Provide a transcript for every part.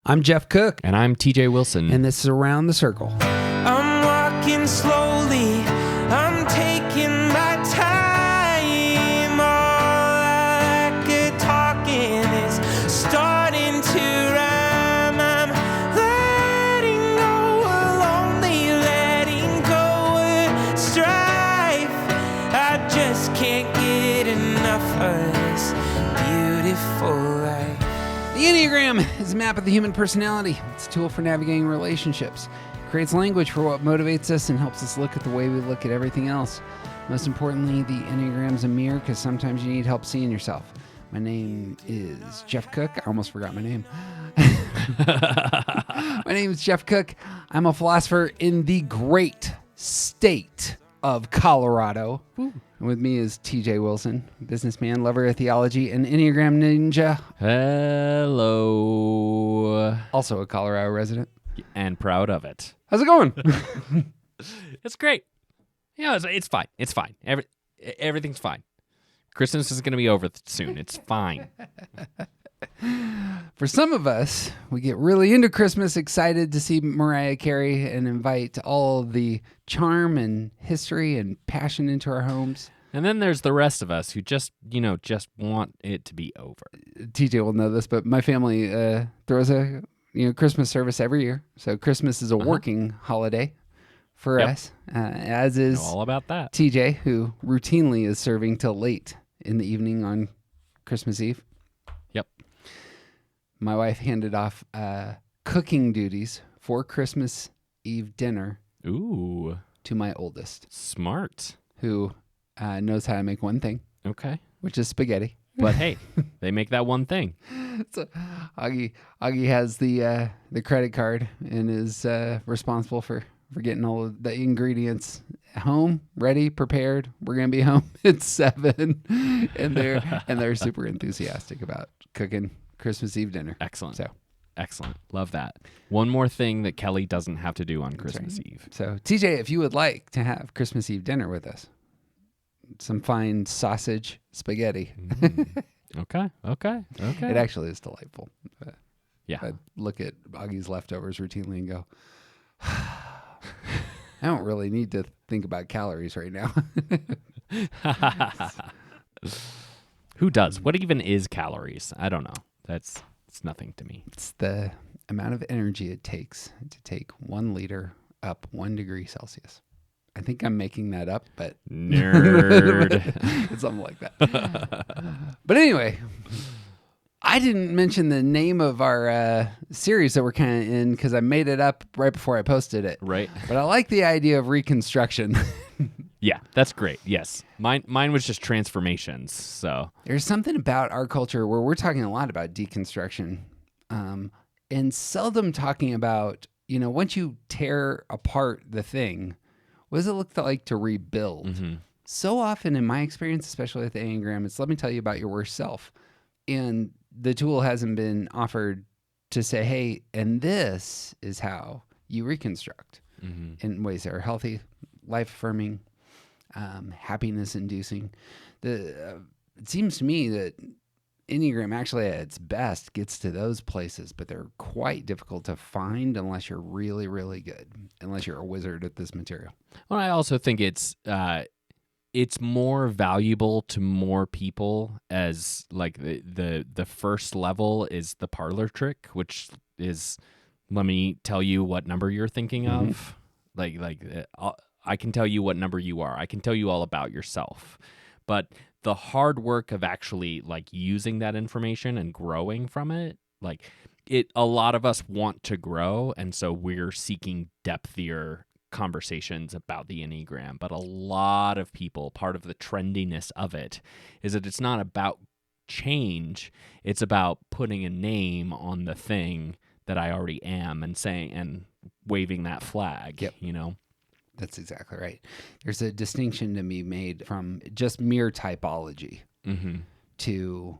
I'm Jeff Cook. And I'm TJ Wilson. And this is Around the Circle. I'm walking slowly. I'm taking my time. All I could talking is starting to rhyme. I'm letting go of lonely, letting go of strife. I just can't get enough of this beautiful life. The Enneagram is a map of the human personality. It's a tool for navigating relationships. It creates language for what motivates us and helps us look at the way we look at everything else. Most importantly, the Enneagram's a mirror because sometimes you need help seeing yourself. My name is Jeff Cook. I almost forgot my name. My name is Jeff Cook. I'm a philosopher in the great state of Colorado. Ooh. And with me is TJ Wilson, businessman, lover of theology, and Enneagram ninja. Hello. Also a Colorado resident. And proud of it. How's it going? It's great. Yeah, it's fine. It's fine. Everything's fine. Christmas is going to be over soon. It's fine. For some of us, we get really into Christmas, excited to see Mariah Carey and invite all of the charm and history and passion into our homes. And then there's the rest of us who just want it to be over. TJ will know this, but my family throws a Christmas service every year. So Christmas is a working holiday for us, as is all about that. TJ, who routinely is serving till late in the evening on Christmas Eve. Yep. My wife handed off cooking duties for Christmas Eve dinner to my oldest. Smart. Who knows how to make one thing. Okay. Which is spaghetti. But hey, they make that one thing. So Augie has the credit card and is responsible for getting all of the ingredients home, ready, prepared. We're gonna be home at 7, and they're super enthusiastic about cooking Christmas Eve dinner. Excellent. So excellent. Love that. One more thing that Kelly doesn't have to do on Christmas Eve. So TJ, if you would like to have Christmas Eve dinner with us, some fine sausage spaghetti. Okay. It actually is delightful. Yeah. I look at Augie's leftovers routinely and go, I don't really need to think about calories right now. Who does? What even is calories? I don't know. It's nothing to me. It's the amount of energy it takes to take 1 liter up 1 degree Celsius. I think I'm making that up, but nerd. It's something like that. But anyway, I didn't mention the name of our series that we're kind of in because I made it up right before I posted it. Right. But I like the idea of Reconstruction. Yeah, that's great. Yes. Mine was just transformations. So there's something about our culture where we're talking a lot about deconstruction and seldom talking about, once you tear apart the thing, what does it look like to rebuild? Mm-hmm. So often in my experience, especially with the Enneagram, it's let me tell you about your worst self. And the tool hasn't been offered to say, hey, and this is how you reconstruct in ways that are healthy, life-affirming, happiness-inducing. It seems to me that Enneagram actually at its best gets to those places, but they're quite difficult to find unless you're really, really good, unless you're a wizard at this material. Well, I also think it's more valuable to more people as like the first level is the parlor trick, which is let me tell you what number you're thinking of. I can tell you what number you are. I can tell you all about yourself. But the hard work of actually like using that information and growing from it, a lot of us want to grow, and so we're seeking depthier conversations about the Enneagram. But a lot of people, part of the trendiness of it is that it's not about change, it's about putting a name on the thing that I already am and saying and waving that flag. Yep. That's exactly right. There's a distinction to be made from just mere typology to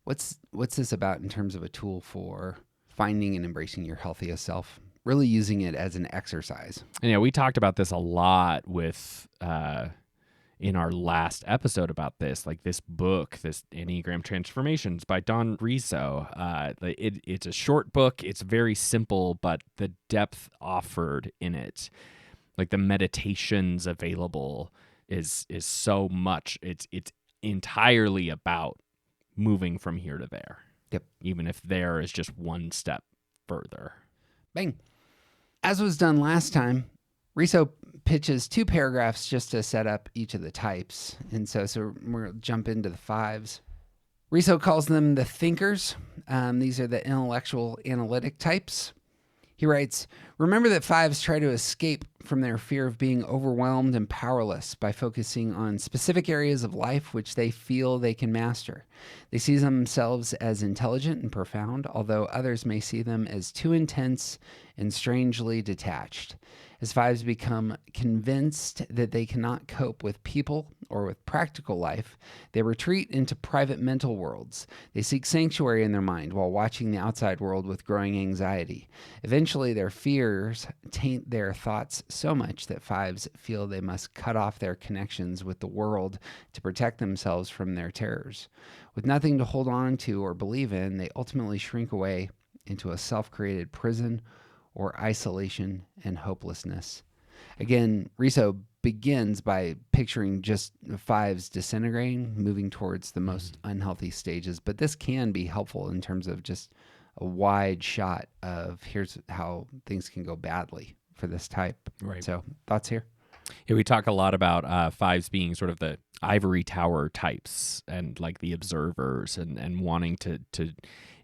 what's this about in terms of a tool for finding and embracing your healthiest self, really using it as an exercise. And yeah, we talked about this a lot with in our last episode about this, like this book, this Enneagram Transformations by Don Riso. It's a short book. It's very simple, but the depth offered in it, like the meditations available, is so much. It's entirely about moving from here to there. Yep. Even if there is just one step further. Bang. As was done last time, Riso pitches 2 paragraphs just to set up each of the types. And so we're going to jump into the 5s. Riso calls them the thinkers. These are the intellectual analytic types. He writes, remember that 5s try to escape from their fear of being overwhelmed and powerless by focusing on specific areas of life which they feel they can master. They see themselves as intelligent and profound, although others may see them as too intense and strangely detached. As 5s become convinced that they cannot cope with people or with practical life, they retreat into private mental worlds. They seek sanctuary in their mind while watching the outside world with growing anxiety. Eventually, their fears taint their thoughts so much that 5s feel they must cut off their connections with the world to protect themselves from their terrors. With nothing to hold on to or believe in, they ultimately shrink away into a self-created prison or isolation and hopelessness. Again, Riso begins by picturing just 5s disintegrating, moving towards the most unhealthy stages, but this can be helpful in terms of just a wide shot of here's how things can go badly for this type. Right. So, thoughts here? Yeah, we talk a lot about 5s being sort of the ivory tower types and like the observers and wanting to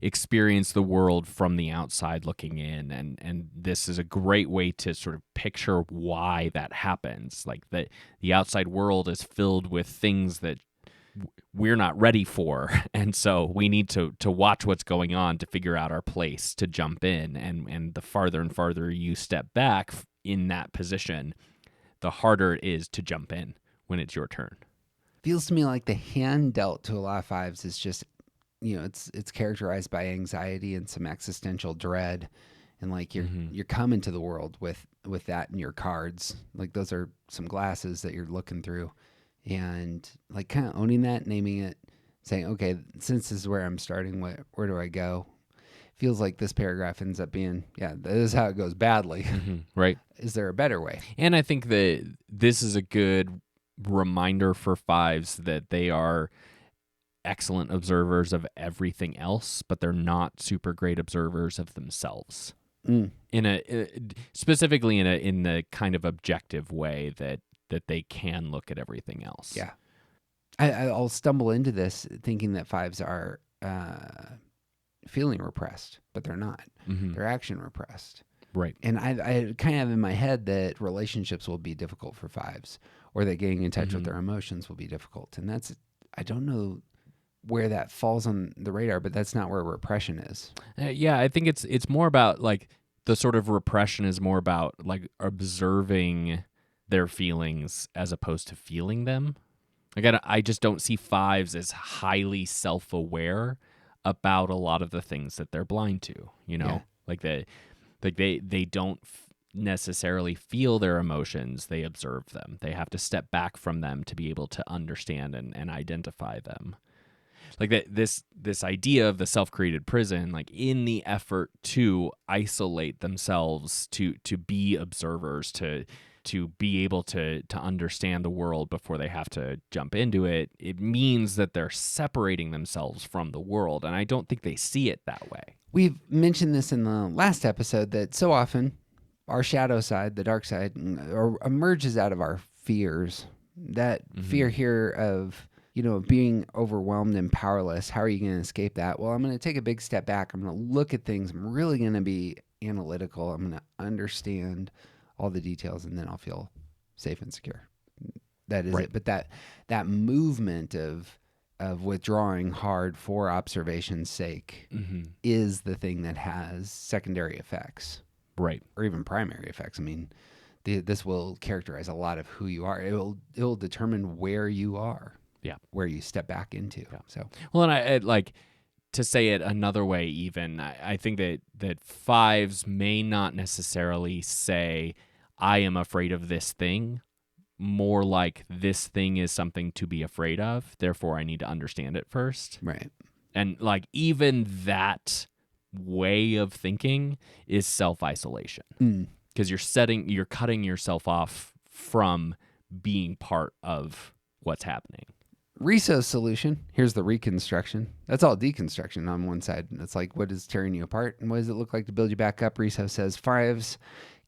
experience the world from the outside looking in. And this is a great way to sort of picture why that happens. Like the outside world is filled with things that we're not ready for. And so we need to watch what's going on to figure out our place to jump in. And the farther and farther you step back in that position, the harder it is to jump in when it's your turn. Feels to me like the hand dealt to a lot of 5s is just, it's characterized by anxiety and some existential dread, and like you're coming to the world with that in your cards. Like those are some glasses that you're looking through, and like kind of owning that, naming it, saying, okay, since this is where I'm starting, where do I go? Feels like this paragraph ends up being, this is how it goes badly. Right. Is there a better way? And I think that this is a good reminder for 5s that they are excellent observers of everything else, but they're not super great observers of themselves. Specifically in the kind of objective way that they can look at everything else. Yeah. I'll stumble into this thinking that 5s are feeling repressed, but they're not. They're action repressed. Right. And I kind of have in my head that relationships will be difficult for 5s, or that getting in touch with their emotions will be difficult. And I don't know where that falls on the radar, but that's not where repression is. I think it's more about like the sort of repression is more about like observing their feelings as opposed to feeling them. Again, I just don't see 5s as highly self-aware about a lot of the things that they're blind to, Yeah. Like they don't necessarily feel their emotions, they observe them. They have to step back from them to be able to understand and identify them. Like this idea of the self-created prison, like in the effort to isolate themselves, to be observers, to be able to understand the world before they have to jump into it, it means that they're separating themselves from the world. And I don't think they see it that way. We've mentioned this in the last episode that so often our shadow side, the dark side, emerges out of our fears. That fear here of, being overwhelmed and powerless. How are you going to escape that? Well, I'm going to take a big step back. I'm going to look at things. I'm really going to be analytical. I'm going to understand all the details, and then I'll feel safe and secure. That is it. But that movement of withdrawing hard for observation's sake is the thing that has secondary effects. Right. Or even primary effects. I mean, this will characterize a lot of who you are. It'll determine where you are. Yeah. Where you step back into. Yeah. So, well, and I like to say it another way, even I think that 5s may not necessarily say, I am afraid of this thing, more like this thing is something to be afraid of, therefore I need to understand it first. Right. And like even that way of thinking is self-isolation. Because you're cutting yourself off from being part of what's happening. Riso's solution, here's the reconstruction. That's all deconstruction on one side. It's like, what is tearing you apart and what does it look like to build you back up? Riso says fives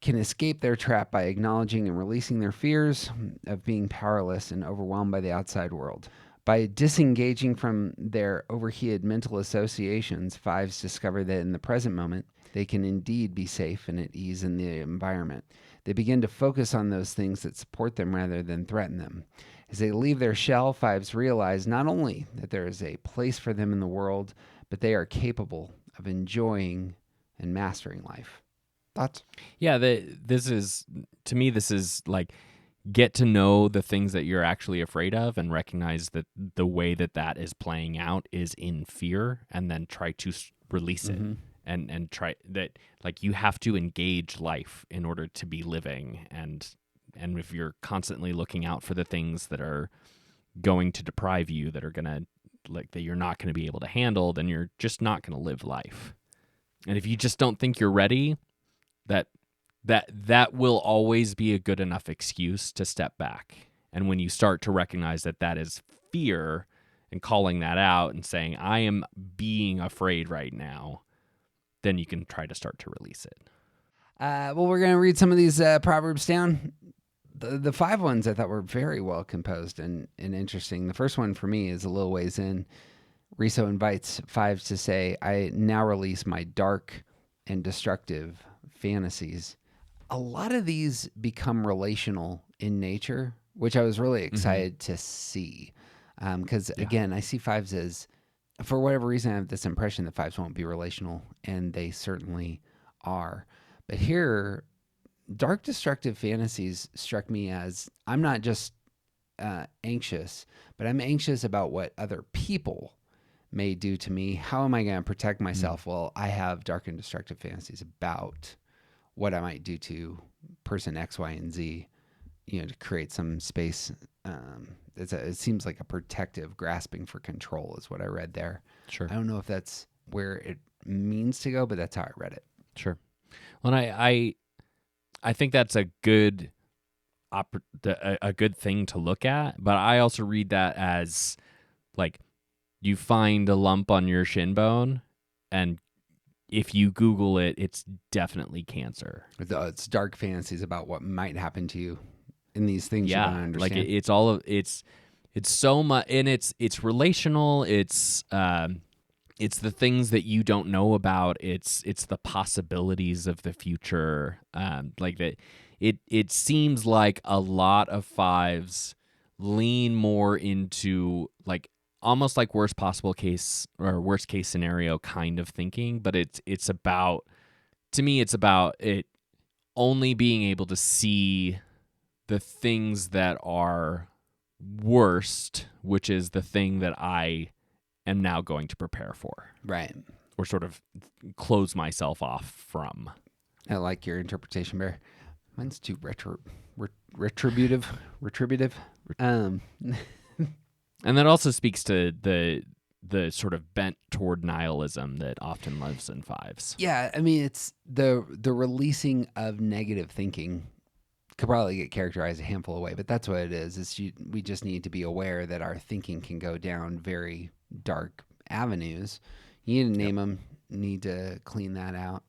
can escape their trap by acknowledging and releasing their fears of being powerless and overwhelmed by the outside world. By disengaging from their overheated mental associations, fives discover that in the present moment, they can indeed be safe and at ease in the environment. They begin to focus on those things that support them rather than threaten them. As they leave their shell, fives realize not only that there is a place for them in the world, but they are capable of enjoying and mastering life. Thoughts? Yeah, this is like get to know the things that you're actually afraid of and recognize that the way that is playing out is in fear, and then try to release it and try that, like, you have to engage life in order to be living, and if you're constantly looking out for the things that are going to deprive you, that are going to, like, that you're not going to be able to handle, then you're just not going to live life. And if you just don't think you're ready, that will always be a good enough excuse to step back. And when you start to recognize that is fear and calling that out and saying, I am being afraid right now, then you can try to start to release it. Well, we're going to read some of these Proverbs down. The 5 ones I thought were very well composed and interesting. The first one for me is a little ways in. Riso invites 5s to say, I now release my dark and destructive fantasies. A lot of these become relational in nature, which I was really excited to see. Because, again, I see 5s as, for whatever reason, I have this impression that 5s won't be relational, and they certainly are. But here, dark destructive fantasies struck me as, I'm not just anxious, but I'm anxious about what other people may do to me. How am I going to protect myself? Well, I have dark and destructive fantasies about what I might do to person X, Y, and Z, to create some space. It seems like a protective grasping for control is what I read there. Sure. I don't know if that's where it means to go, but that's how I read it. Sure. Well, and I think that's a good thing to look at, but I also read that as, like, you find a lump on your shin bone, and if you Google it, it's definitely cancer. It's dark fantasies about what might happen to you in these things you don't understand. Like it's so much, and it's relational. It's the things that you don't know about. It's the possibilities of the future. Like that. It seems like a lot of 5s lean more into, like, almost like worst possible case or worst case scenario kind of thinking, but it's about, to me, it's about it only being able to see the things that are worst, which is the thing that I am now going to prepare for. Right. Or sort of close myself off from. I like your interpretation, Bear. Mine's too retributive. And that also speaks to the sort of bent toward nihilism that often lives in 5s. Yeah, I mean, it's the releasing of negative thinking could probably get characterized a handful of ways, but that's what it is. We just need to be aware that our thinking can go down very dark avenues. You need to name them, need to clean that out,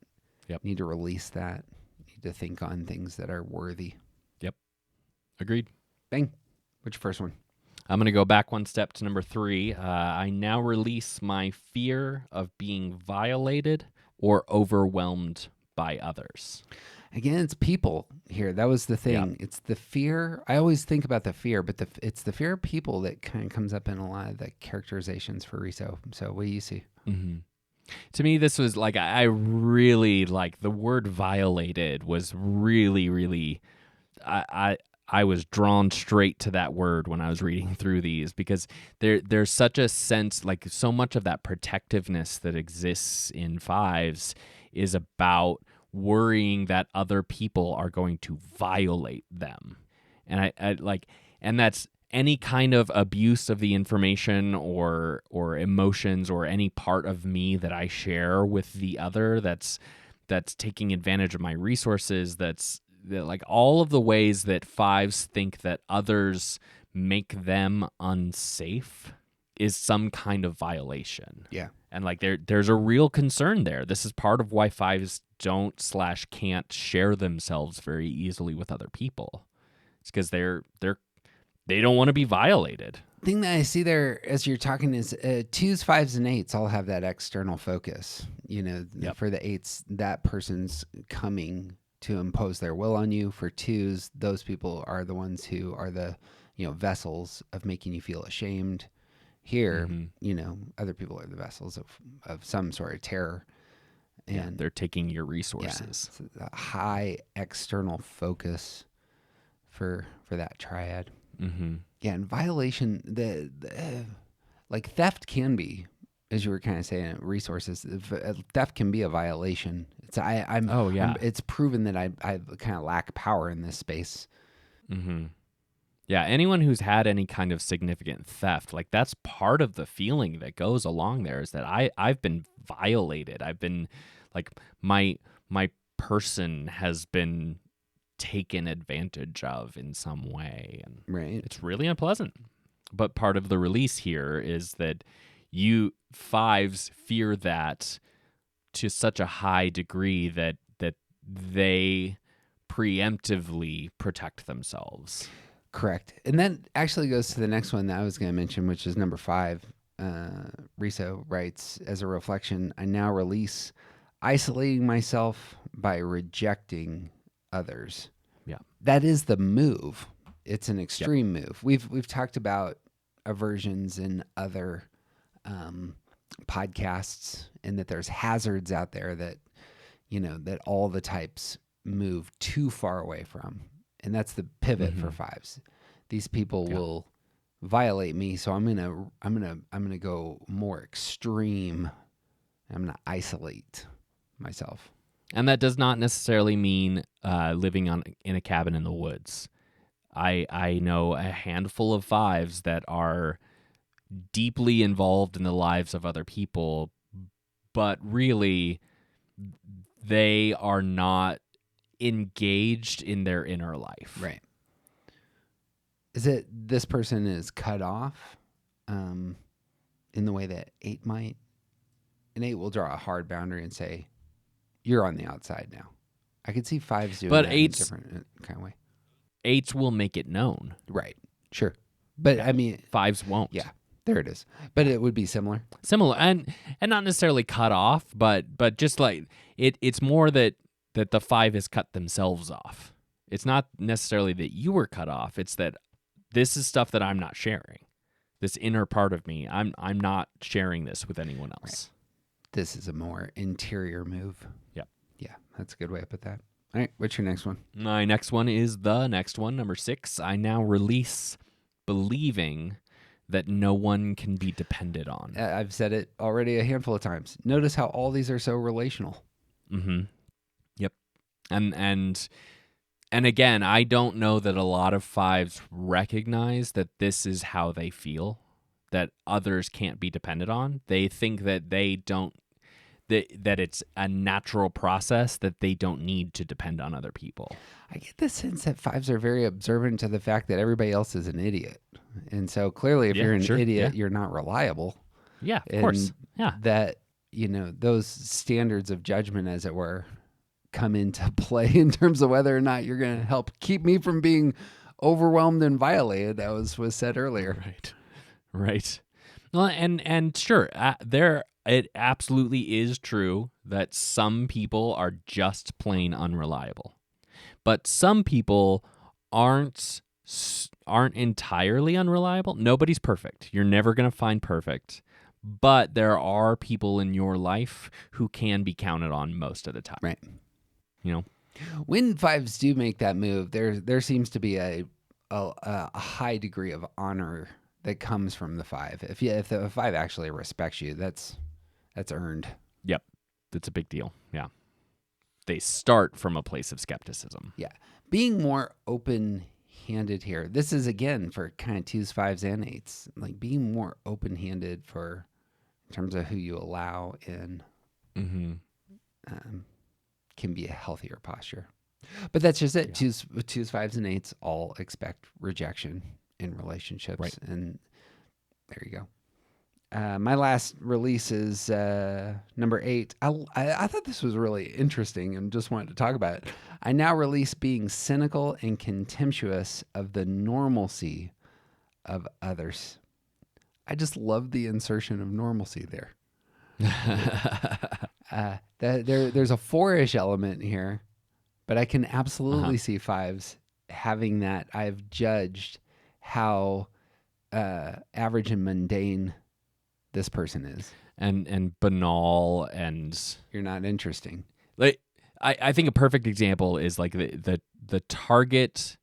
need to release that, need to think on things that are worthy. Yep. Agreed. Bang. What's your first one? I'm going to go back one step to number 3. I now release my fear of being violated or overwhelmed by others. Again, it's people here. That was the thing. Yeah. It's the fear. I always think about the fear, but it's the fear of people that kind of comes up in a lot of the characterizations for Riso. So what do you see? Mm-hmm. To me, this was like, I really, like, the word violated was really, really, I was drawn straight to that word when I was reading through these, because there's such a sense, like, so much of that protectiveness that exists in 5s is about worrying that other people are going to violate them. And I like, and that's any kind of abuse of the information or emotions or any part of me that I share with the other that's taking advantage of my resources, that like all of the ways that fives think that others make them unsafe is some kind of violation. Yeah. And like there's a real concern there. This is part of why fives don't/can't share themselves very easily with other people. It's because they don't want to be violated. Thing that I see there as you're talking is 2s, 5s, and 8s all have that external focus. You know, Yep. for the 8s, that person's coming to impose their will on you. For 2s, those people are the ones who are the, vessels of making you feel ashamed. Here, other people are the vessels of some sort of terror. And they're taking your resources. Yeah, it's a high external focus for that triad. Mm-hmm. Yeah, and violation, like theft can be, as you were kind of saying, resources. Theft can be a violation. It's proven that I kind of lack power in this space. Mm-hmm. Yeah, anyone who's had any kind of significant theft, like that's part of the feeling that goes along there is that I've been violated. I've been like my person has been taken advantage of in some way, and Right. it's really unpleasant. But part of the release here is that you fives fear that to such a high degree that they preemptively protect themselves. Correct. And that actually goes to the next one that I was going to mention, which is number 5. Riso writes, as a reflection, I now release isolating myself by rejecting others. Yeah. That is the move. It's an extreme move. We've talked about aversions in other podcasts, and that there's hazards out there that, that all the types move too far away from. And that's the pivot for 5s. These people will violate me, so I'm gonna go more extreme. I'm gonna isolate myself. And that does not necessarily mean living in a cabin in the woods. I know a handful of 5s that are deeply involved in the lives of other people, but really they are not engaged in their inner life. Right. Is it this person is cut off in the way that 8 might? An 8 will draw a hard boundary and say, you're on the outside now. I could see 5s doing that in a different kind of way. 8s will make it known. Right. Sure. But I mean, 5s won't. Yeah. There it is. But it would be similar. And not necessarily cut off, but just like it's more that the 5 has cut themselves off. It's not necessarily that you were cut off. It's that this is stuff that I'm not sharing. This inner part of me, I'm not sharing this with anyone else. Right. This is a more interior move. Yep. Yeah, that's a good way to put that. All right, what's your next one? My next one is the next one, number 6. I now release believing that no one can be depended on. I've said it already a handful of times. Notice how all these are so relational. Mm-hmm. Yep. And again, I don't know that a lot of 5s recognize that this is how they feel, that others can't be depended on. They think that that it's a natural process that they don't need to depend on other people. I get the sense that 5s are very observant to the fact that everybody else is an idiot. And so clearly if you're an idiot, you're not reliable. Yeah, of course. Yeah. That, those standards of judgment, as it were, come into play in terms of whether or not you're going to help keep me from being overwhelmed and violated. That was said earlier. Right. Well, and sure, it absolutely is true that some people are just plain unreliable, but some people aren't entirely unreliable. Nobody's perfect. You're never going to find perfect, but there are people in your life who can be counted on most of the time. Right. When 5s do make that move, there seems to be a high degree of honor that comes from the 5. If the 5 actually respects you, that's earned. Yep, that's a big deal. Yeah, they start from a place of skepticism. Yeah, being more open handed here. This is again for kind of 2s, 5s, and 8s. Like being more open handed in terms of who you allow in can be a healthier posture. But that's just it. Yeah. 2s, 5s, and 8s all expect rejection in relationships. Right. And there you go. My last release is number 8. I thought this was really interesting and just wanted to talk about it. I now release being cynical and contemptuous of the normalcy of others. I just love the insertion of normalcy there. There's a 4-ish element here, but I can absolutely see 5s having that. I've judged how average and mundane this person is, and banal, and you're not interesting. Like I think a perfect example is like the Target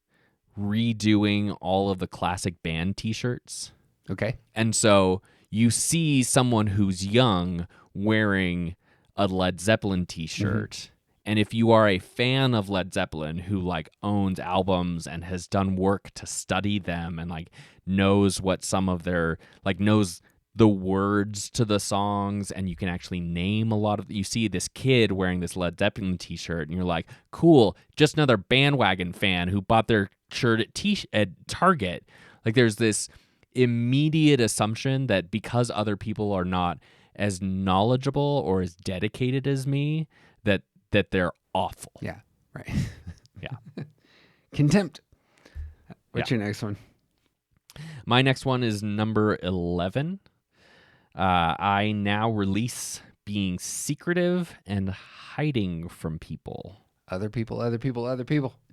redoing all of the classic band T-shirts. Okay, and so you see someone who's young wearing a Led Zeppelin T-shirt. And if you are a fan of Led Zeppelin who like owns albums and has done work to study them and like knows what some of their knows the words to the songs, and you can actually name a lot of, you see this kid wearing this Led Zeppelin T-shirt and you're like, cool, just another bandwagon fan who bought their shirt at Target. Like there's this immediate assumption that because other people are not as knowledgeable or as dedicated as me, that they're awful. Yeah, right. Yeah. Contempt. What's your next one? My next one is number 11. I now release being secretive and hiding from people. Other people.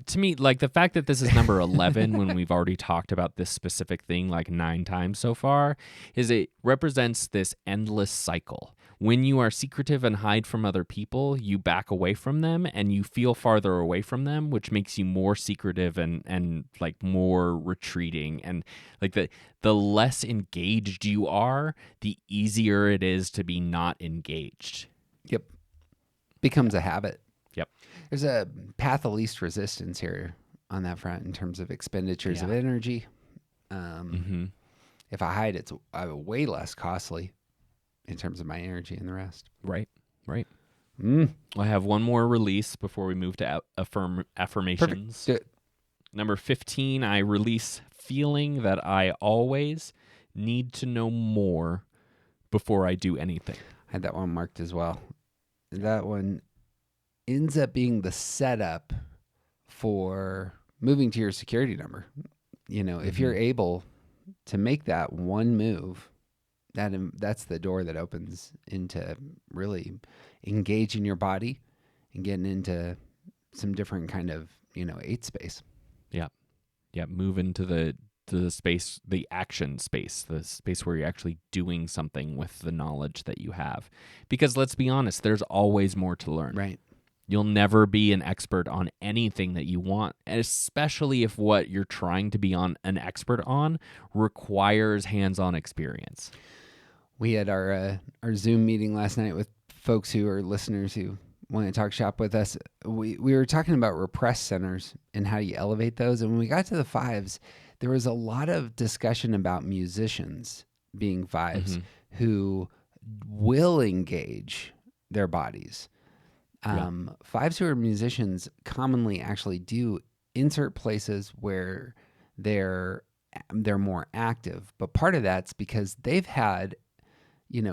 To me, like the fact that this is number 11 when we've already talked about this specific thing like 9 times so far, is it represents this endless cycle. When you are secretive and hide from other people, you back away from them and you feel farther away from them, which makes you more secretive and like more retreating. And like the less engaged you are, the easier it is to be not engaged. Yep. Becomes a habit. Yep. There's a path of least resistance here on that front in terms of expenditures of energy. If I hide, it's way less costly in terms of my energy and the rest. Right. I have one more release before we move to affirmations. Perfect. Number 15, I release feeling that I always need to know more before I do anything. I had that one marked as well. That one ends up being the setup for moving to your security number. You know, if you're able to make that one move, that's the door that opens into really engaging your body and getting into some different kind of, 8 space. Yeah. Move into the space, the action space, the space where you're actually doing something with the knowledge that you have. Because let's be honest, there's always more to learn. Right. You'll never be an expert on anything that you want, especially if what you're trying to be an expert on requires hands-on experience. We had our Zoom meeting last night with folks who are listeners who want to talk shop with us. We were talking about repressed centers and how you elevate those. And when we got to the 5s, there was a lot of discussion about musicians being 5s who will engage their bodies. 5s who are musicians commonly actually do insert places where they're more active. But part of that's because they've had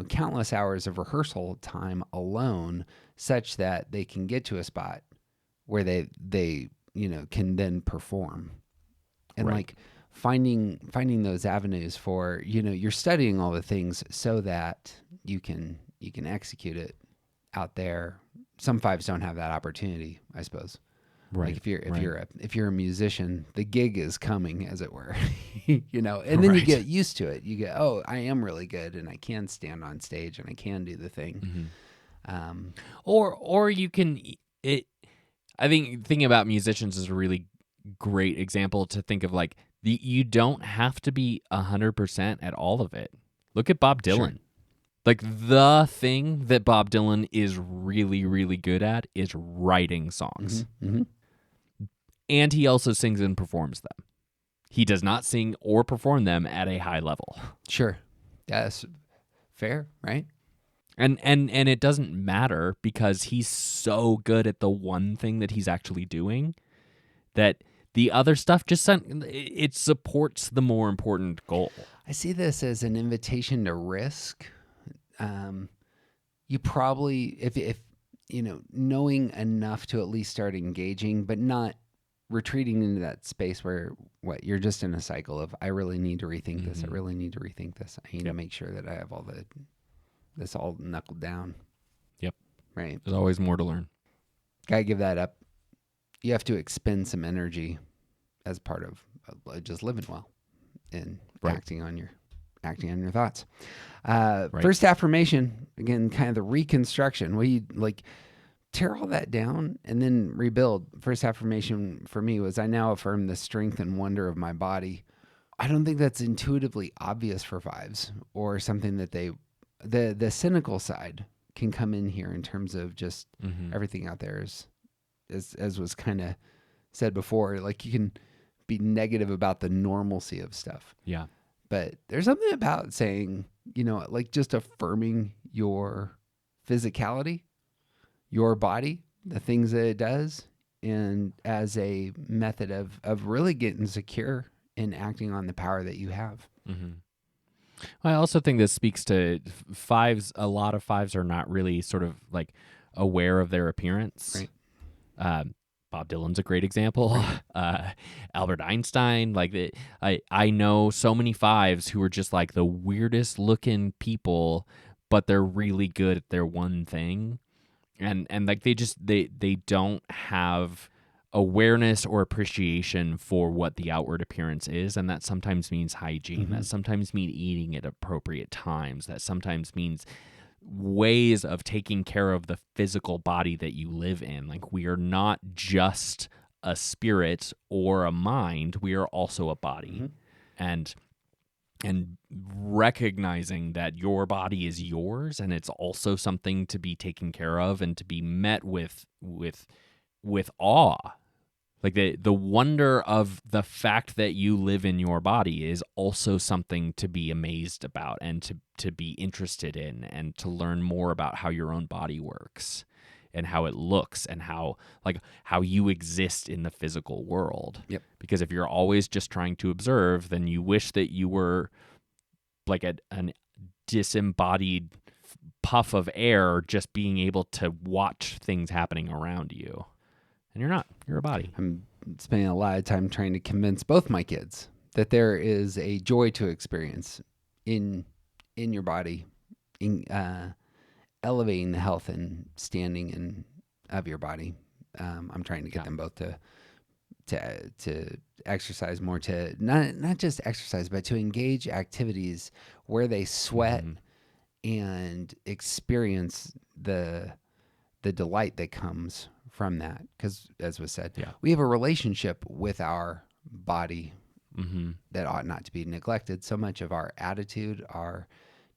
countless hours of rehearsal time alone, such that they can get to a spot where they can then perform. And like finding those avenues for, you're studying all the things so that you can execute it out there. Some 5s don't have that opportunity, I suppose. Right. Like if you're a musician, the gig is coming, as it were, and then you get used to it. You get, oh, I am really good, and I can stand on stage, and I can do the thing. Or you can. I think thinking about musicians is a really great example to think of. Like you don't have to be 100% at all of it. Look at Bob Dylan. Sure. Like the thing that Bob Dylan is really, really good at is writing songs. And he also sings and performs them. He does not sing or perform them at a high level. Sure. That's fair, right? And it doesn't matter because he's so good at the one thing that he's actually doing that the other stuff just it supports the more important goal. I see this as an invitation to risk. You probably, if knowing enough to at least start engaging, but not retreating into that space where you're just in a cycle of, I really need to rethink this. I really need to rethink this. I need to make sure that I have this all knuckled down. Yep. Right. There's always more to learn. Gotta give that up. You have to expend some energy as part of just living well and acting on your thoughts. First affirmation, again, kind of the reconstruction. We tear all that down and then rebuild. First affirmation for me was, I now affirm the strength and wonder of my body. I don't think that's intuitively obvious for fives, or something that the cynical side can come in here in terms of just everything out there is, as was kind of said before, like you can be negative about the normalcy of stuff. Yeah. But there's something about saying, like just affirming your physicality, your body, the things that it does, and as a method of really getting secure and acting on the power that you have. Mm-hmm. I also think this speaks to fives. A lot of fives are not really sort of like aware of their appearance. Right. Bob Dylan's a great example. Albert Einstein, I know so many fives who are just like the weirdest looking people, but they're really good at their one thing. And like they don't have awareness or appreciation for what the outward appearance is, and that sometimes means hygiene. That sometimes means eating at appropriate times. That sometimes means ways of taking care of the physical body that you live in. Like, we are not just a spirit or a mind, we are also a body. And recognizing that your body is yours and it's also something to be taken care of and to be met with awe. Like the wonder of the fact that you live in your body is also something to be amazed about and to be interested in, and to learn more about how your own body works and how it looks and how you exist in the physical world. Yep. Because if you're always just trying to observe, then you wish that you were like an disembodied puff of air just being able to watch things happening around you. And you're not. You're a body. I'm spending a lot of time trying to convince both my kids that there is a joy to experience in your body, in elevating the health and standing of your body. I'm trying to get them both to exercise more, to not just exercise, but to engage activities where they sweat and experience the delight that comes from that. Because, as was said, we have a relationship with our body that ought not to be neglected. So much of our attitude, our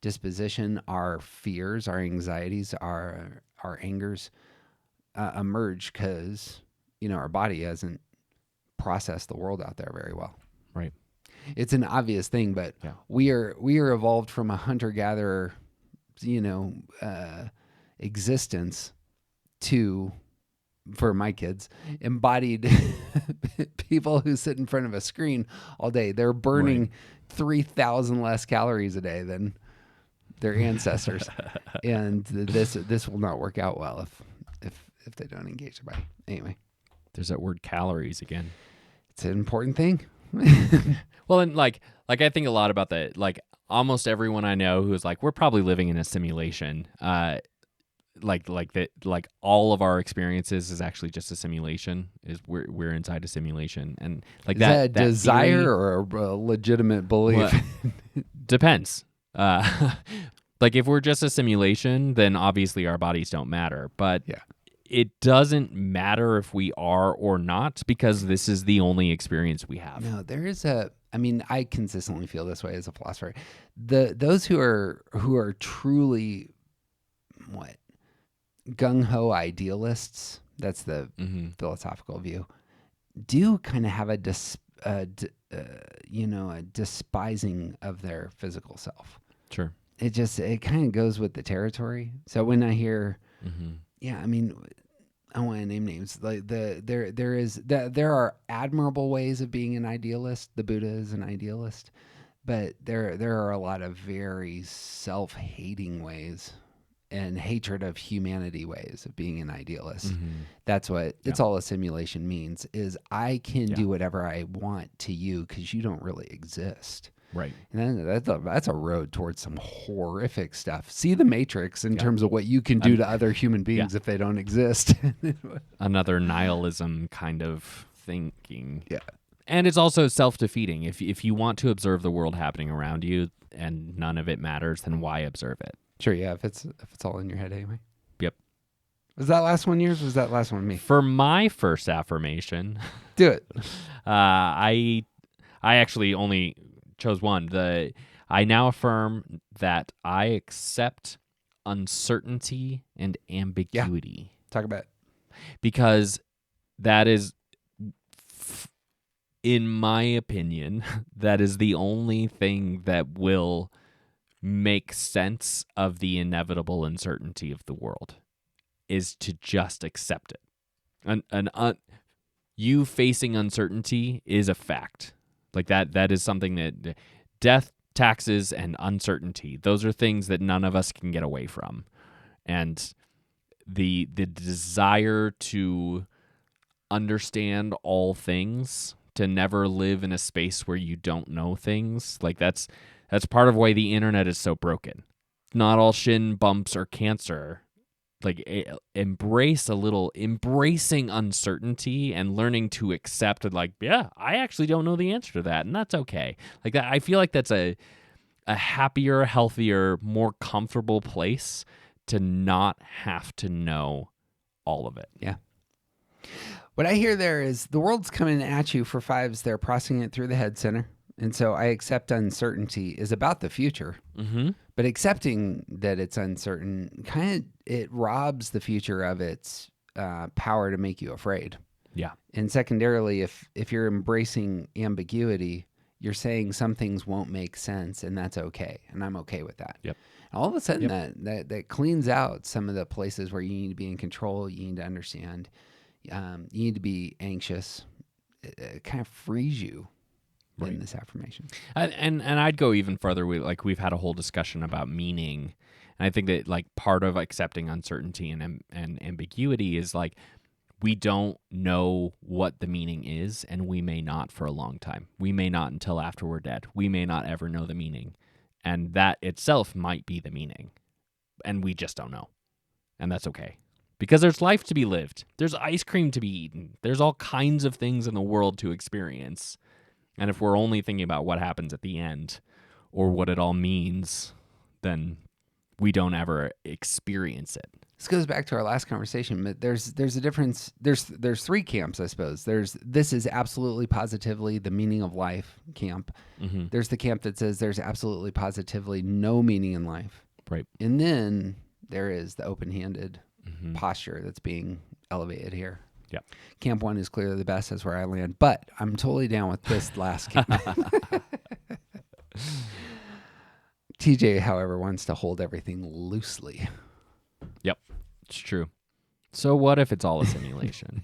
disposition, our fears, our anxieties, our angers emerge because our body hasn't processed the world out there very well. Right. It's an obvious thing, but we are evolved from a hunter-gatherer, existence to, for my kids, embodied people who sit in front of a screen all day. They're burning 3,000 less calories a day than their ancestors, and this will not work out well if they don't engage their body. Anyway, there's that word calories again. It's an important thing. Well, and like I think a lot about that. Like, almost everyone I know who's like, we're probably living in a simulation. Like all of our experiences is actually just a simulation. Is we're inside a simulation, and like is that a that desire theory, or a legitimate belief? Well, depends. Like, if we're just a simulation, then obviously our bodies don't matter. But it doesn't matter if we are or not, because this is the only experience we have. No, there is I consistently feel this way as a philosopher. Those who are truly gung-ho idealists, that's the philosophical view, do kind of have a despising of their physical self. Sure. It kind of goes with the territory. So when I hear, yeah, I mean, I don't want to name names. Like there are admirable ways of being an idealist. The Buddha is an idealist, but there are a lot of very self-hating ways and hatred of humanity ways of being an idealist. That's what it's all a simulation means, is I can do whatever I want to you because you don't really exist. Right. And that's a road towards some horrific stuff. See the Matrix in terms of what you can do to other human beings if they don't exist. Another nihilism kind of thinking. Yeah. And it's also self-defeating. If you want to observe the world happening around you and none of it matters, then why observe it? Sure, yeah, if it's all in your head anyway. Yep. Was that last one yours or was that last one me? For my first affirmation, do it. I actually only chose one. I now affirm that I accept uncertainty and ambiguity. Yeah. Talk about it. Because that is, in my opinion, that is the only thing that will make sense of the inevitable uncertainty of the world, is to just accept it. You facing uncertainty is a fact. Like that is something that death, taxes, and uncertainty, those are things that none of us can get away from. And the desire to understand all things, to never live in a space where you don't know things, like that's part of why the internet is so broken. Not all shin bumps are cancer. Like embracing uncertainty and learning to accept it. Like, yeah, I actually don't know the answer to that, and that's okay. Like that, I feel like that's a happier, healthier, more comfortable place to not have to know all of it. Yeah. What I hear there is the world's coming at you for fives. They're processing it through the head center. And so I accept uncertainty is about the future, but accepting that it's uncertain it robs the future of its power to make you afraid. Yeah. And secondarily, if you're embracing ambiguity, you're saying some things won't make sense, and that's okay, and I'm okay with that. Yep. And all of a sudden, that cleans out some of the places where you need to be in control. You need to understand. You need to be anxious. It kind of frees you. Right. In this affirmation. And I'd go even further. We've had a whole discussion about meaning. And I think that like part of accepting uncertainty and ambiguity is like we don't know what the meaning is, and we may not for a long time. We may not until after we're dead. We may not ever know the meaning. And that itself might be the meaning. And we just don't know. And that's okay. Because there's life to be lived. There's ice cream to be eaten. There's all kinds of things in the world to experience. And if we're only thinking about what happens at the end or what it all means, then we don't ever experience it. This goes back to our last conversation, but there's a difference. There's three camps, I suppose. This is absolutely positively the meaning of life camp. Mm-hmm. There's the camp that says there's absolutely positively no meaning in life. Right. And then there is the open-handed posture that's being elevated here. Yeah. Camp 1 is clearly the best. That's where I land. But I'm totally down with this last camp. TJ, however, wants to hold everything loosely. Yep. It's true. So what if it's all a simulation?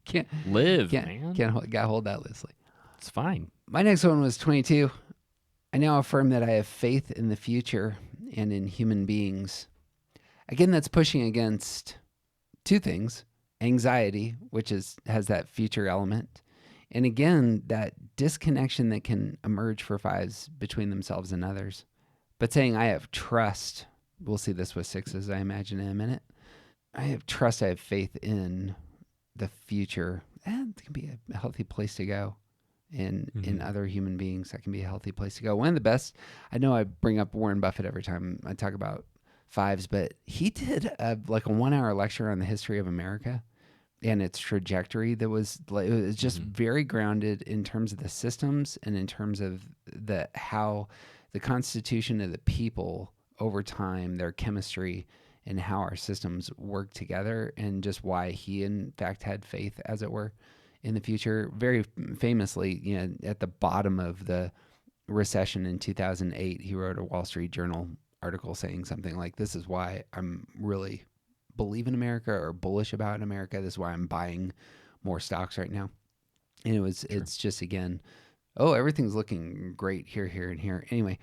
Can't man. Gotta hold that loosely. It's fine. My next one was 22. I now affirm that I have faith in the future and in human beings. Again, that's pushing against two things. Anxiety, which has that future element. And again, that disconnection that can emerge for fives between themselves and others. But saying I have trust, we'll see this with sixes, I imagine, in a minute. I have trust, I have faith in the future. And it can be a healthy place to go. In other human beings, that can be a healthy place to go. One of the best, I know I bring up Warren Buffett every time I talk about fives, but he did a 1 hour lecture on the history of America and its trajectory that was just very grounded in terms of the systems and in terms of how the constitution of the people over time, their chemistry, and how our systems work together, and just why he in fact had faith, as it were, in the future. Very famously, at the bottom of the recession in 2008, he wrote a Wall Street Journal article saying something like, "This is why I'm really believe in America or bullish about America. This is why I'm buying more stocks right now." And it's just, again, everything's looking great here, and here. Anyway,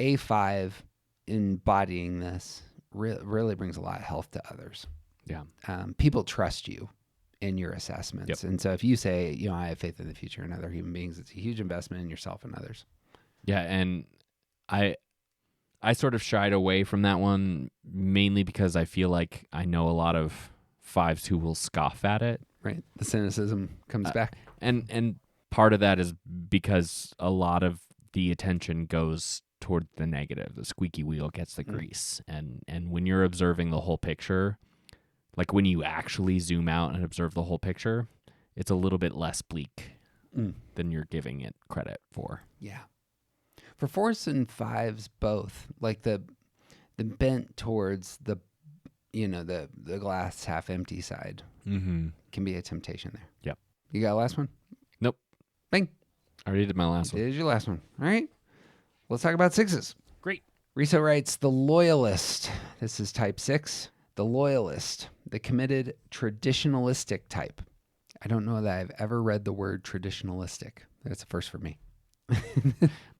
A5 embodying this really brings a lot of health to others. Yeah. People trust you in your assessments. Yep. And so if you say, I have faith in the future and other human beings, it's a huge investment in yourself and others. Yeah, and I sort of shied away from that one mainly because I feel like I know a lot of 5s who will scoff at it. Right. The cynicism comes back. And part of that is because a lot of the attention goes toward the negative. The squeaky wheel gets the grease. And when you're observing the whole picture, like when you actually zoom out and observe the whole picture, it's a little bit less bleak than you're giving it credit for. Yeah. For 4s and 5s both, like the bent towards the glass half empty side can be a temptation there. Yep. You got a last one? Nope. Bing. I already did my last one. There's your last one. All right. Let's talk about 6s. Great. Riso writes, the loyalist. This is type 6. The loyalist, the committed traditionalistic type. I don't know that I've ever read the word traditionalistic. That's a first for me.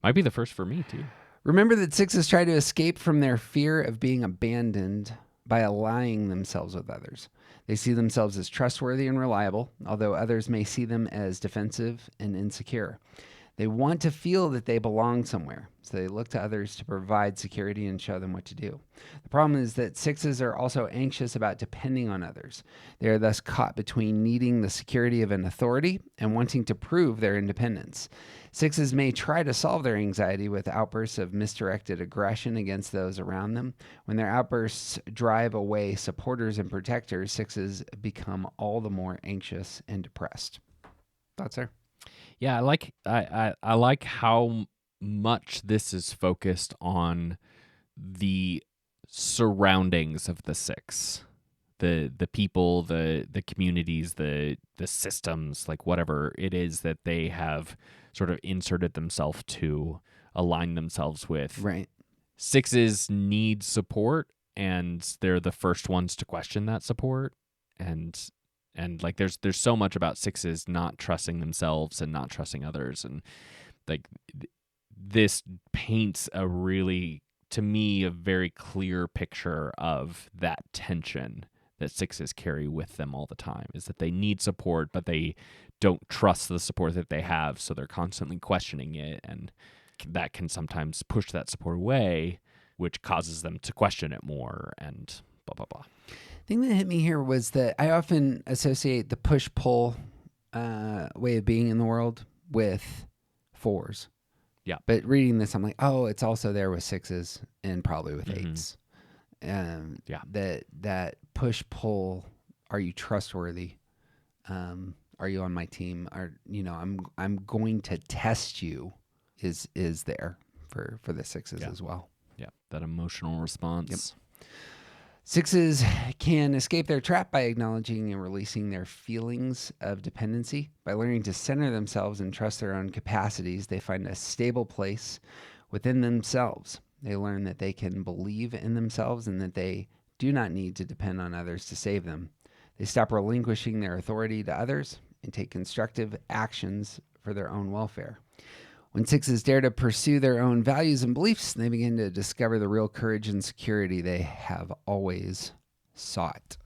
Might be the first for me, too. Remember that 6s try to escape from their fear of being abandoned by aligning themselves with others. They see themselves as trustworthy and reliable, although others may see them as defensive and insecure. They want to feel that they belong somewhere, so they look to others to provide security and show them what to do. The problem is that 6s are also anxious about depending on others. They are thus caught between needing the security of an authority and wanting to prove their independence. 6s may try to solve their anxiety with outbursts of misdirected aggression against those around them. When their outbursts drive away supporters and protectors, 6s become all the more anxious and depressed. Thoughts, sir? Yeah, I like how much this is focused on the surroundings of the 6, the people, the communities, the systems, like whatever it is that they have sort of inserted themselves to align themselves with. Right. 6s need support, and they're the first ones to question that support, and like there's so much about 6s not trusting themselves and not trusting others, and like this paints a really, to me, a very clear picture of that tension that 6s carry with them all the time, is that they need support, but they don't trust the support that they have, so they're constantly questioning it, and that can sometimes push that support away, which causes them to question it more, and blah, blah, blah. The thing that hit me here was that I often associate the push-pull way of being in the world with 4s. Yeah. But reading this, I'm like, it's also there with 6s and probably with 8s. Yeah. That push-pull, are you trustworthy? Are you on my team? I'm going to test you is there for the 6s as well. Yeah, that emotional response. Yep. 6s can escape their trap by acknowledging and releasing their feelings of dependency. By learning to center themselves and trust their own capacities, they find a stable place within themselves. They learn that they can believe in themselves and that they do not need to depend on others to save them. They stop relinquishing their authority to others and take constructive actions for their own welfare. When 6s dare to pursue their own values and beliefs, they begin to discover the real courage and security they have always sought.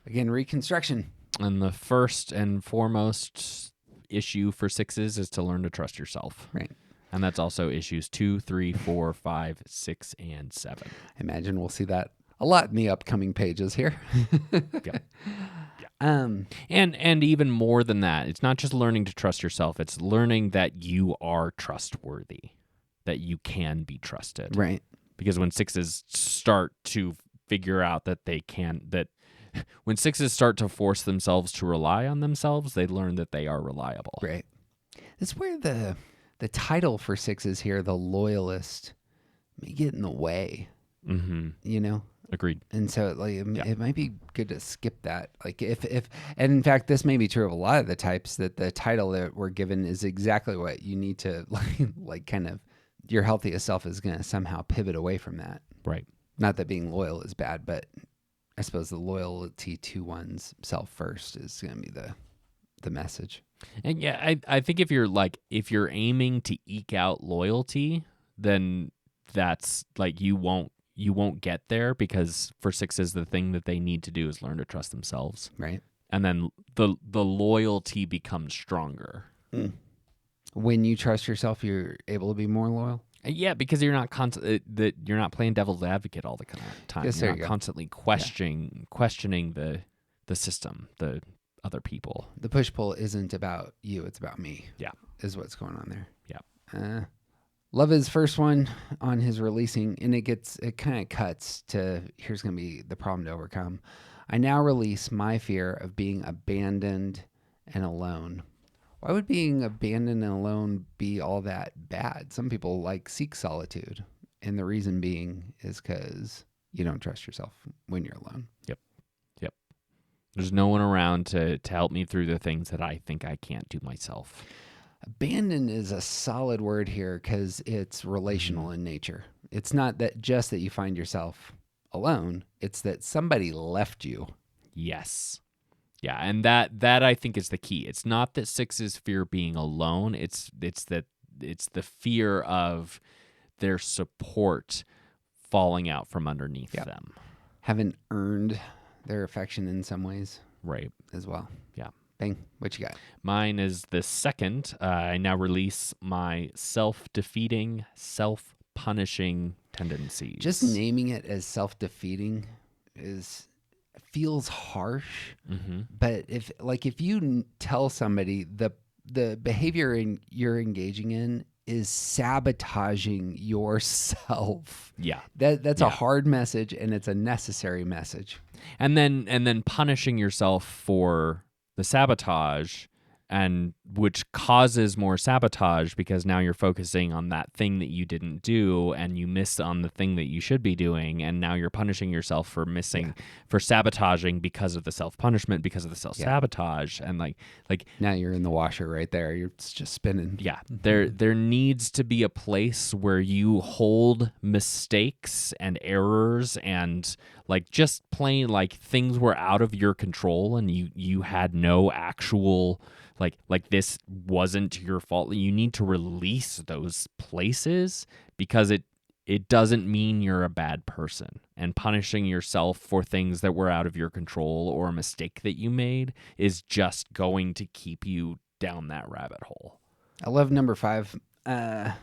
Again, Reconstruction. And the first and foremost issue for 6s is to learn to trust yourself. Right. And that's also issues 2, 3, 4, 5, 6, and 7. I imagine we'll see that a lot in the upcoming pages here. Yeah. And even more than that, it's not just learning to trust yourself, it's learning that you are trustworthy, that you can be trusted. Right. Because when 6s start to figure out that when 6s start to force themselves to rely on themselves, they learn that they are reliable. Right. That's where the title for 6s here, the loyalist, may get in the way. Mm-hmm. Agreed. And so like Yeah. it might be good to skip that. Like if and in fact this may be true of a lot of the types, that the title that we're given is exactly what you need to like kind of your healthiest self is going to somehow pivot away from that. Right. Not that being loyal is bad, but I suppose the loyalty to one's self first is going to be the message. And yeah, I think if you're aiming to eke out loyalty, then that's like you won't get there, because for sixes the thing that they need to do is learn to trust themselves. Right. And then the loyalty becomes stronger. When you trust yourself, you're able to be more loyal. Yeah, because you're not you're not playing devil's advocate all the time. Yes, You're there not you go. constantly questioning the system, the other people. The push-pull isn't about you, it's about me. Yeah. Is what's going on there. Yeah. Love his first one on his releasing, and it kind of cuts to, here's going to be the problem to overcome. I now release my fear of being abandoned and alone. Why would being abandoned and alone be all that bad? Some people seek solitude, and the reason being is because you don't trust yourself when you're alone. Yep. There's no one around to help me through the things that I think I can't do myself. Abandon is a solid word here because it's relational in nature. It's not that you find yourself alone. It's that somebody left you. Yes. Yeah, and that I think is the key. It's not that sixes fear being alone. It's the fear of their support falling out from underneath them. Haven't earned their affection in some ways. Right. As well. Yeah. Bang. What you got? Mine is the second. I now release my self-defeating, self-punishing tendencies. Just naming it as self-defeating feels harsh. Mm-hmm. But if you tell somebody the behavior you're engaging in is sabotaging yourself. Yeah. That's a hard message, and it's a necessary message. And then punishing yourself for the sabotage, and which causes more sabotage because now you're focusing on that thing that you didn't do and you missed on the thing that you should be doing, and now you're punishing yourself for for sabotaging because of the self-punishment, because of the self-sabotage. And like now you're in the washer right there. You're just spinning. Yeah. There needs to be a place where you hold mistakes and errors and just plain things were out of your control and you had no actual this wasn't your fault. You need to release those places because it doesn't mean you're a bad person. And punishing yourself for things that were out of your control or a mistake that you made is just going to keep you down that rabbit hole. I love number 5. I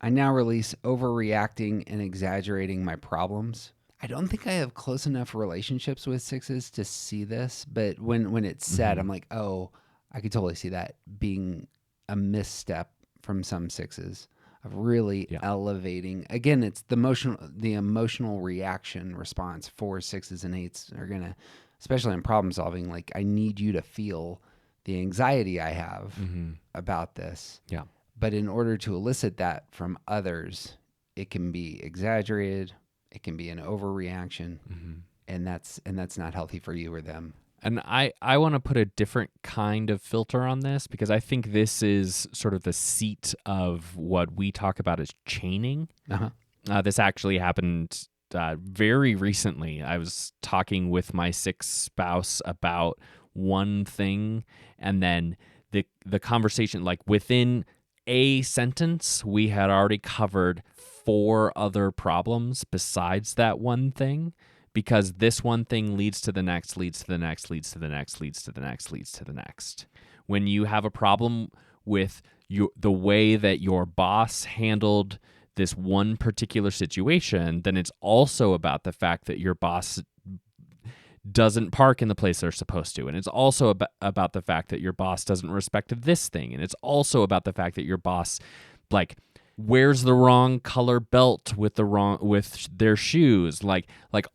now release overreacting and exaggerating my problems. I don't think I have close enough relationships with sixes to see this, but when it's said, I'm like, oh, I could totally see that being a misstep from some sixes of really elevating. Again, it's the emotional reaction response for sixes and eights are gonna, especially in problem solving. I need you to feel the anxiety I have about this. Yeah. But in order to elicit that from others, it can be exaggerated. It can be an overreaction, and that's not healthy for you or them. And I want to put a different kind of filter on this because I think this is sort of the seat of what we talk about as chaining. This actually happened very recently. I was talking with my six spouse about one thing, and then the conversation, within a sentence, we had already covered 4 other problems besides that one thing. Because this one thing leads to the next, leads to the next, leads to the next, leads to the next, leads to the next. When you have a problem with the way that your boss handled this one particular situation, then it's also about the fact that your boss doesn't park in the place they're supposed to. And it's also about the fact that your boss doesn't respect this thing. And it's also about the fact that your boss, wears the wrong color belt with their shoes.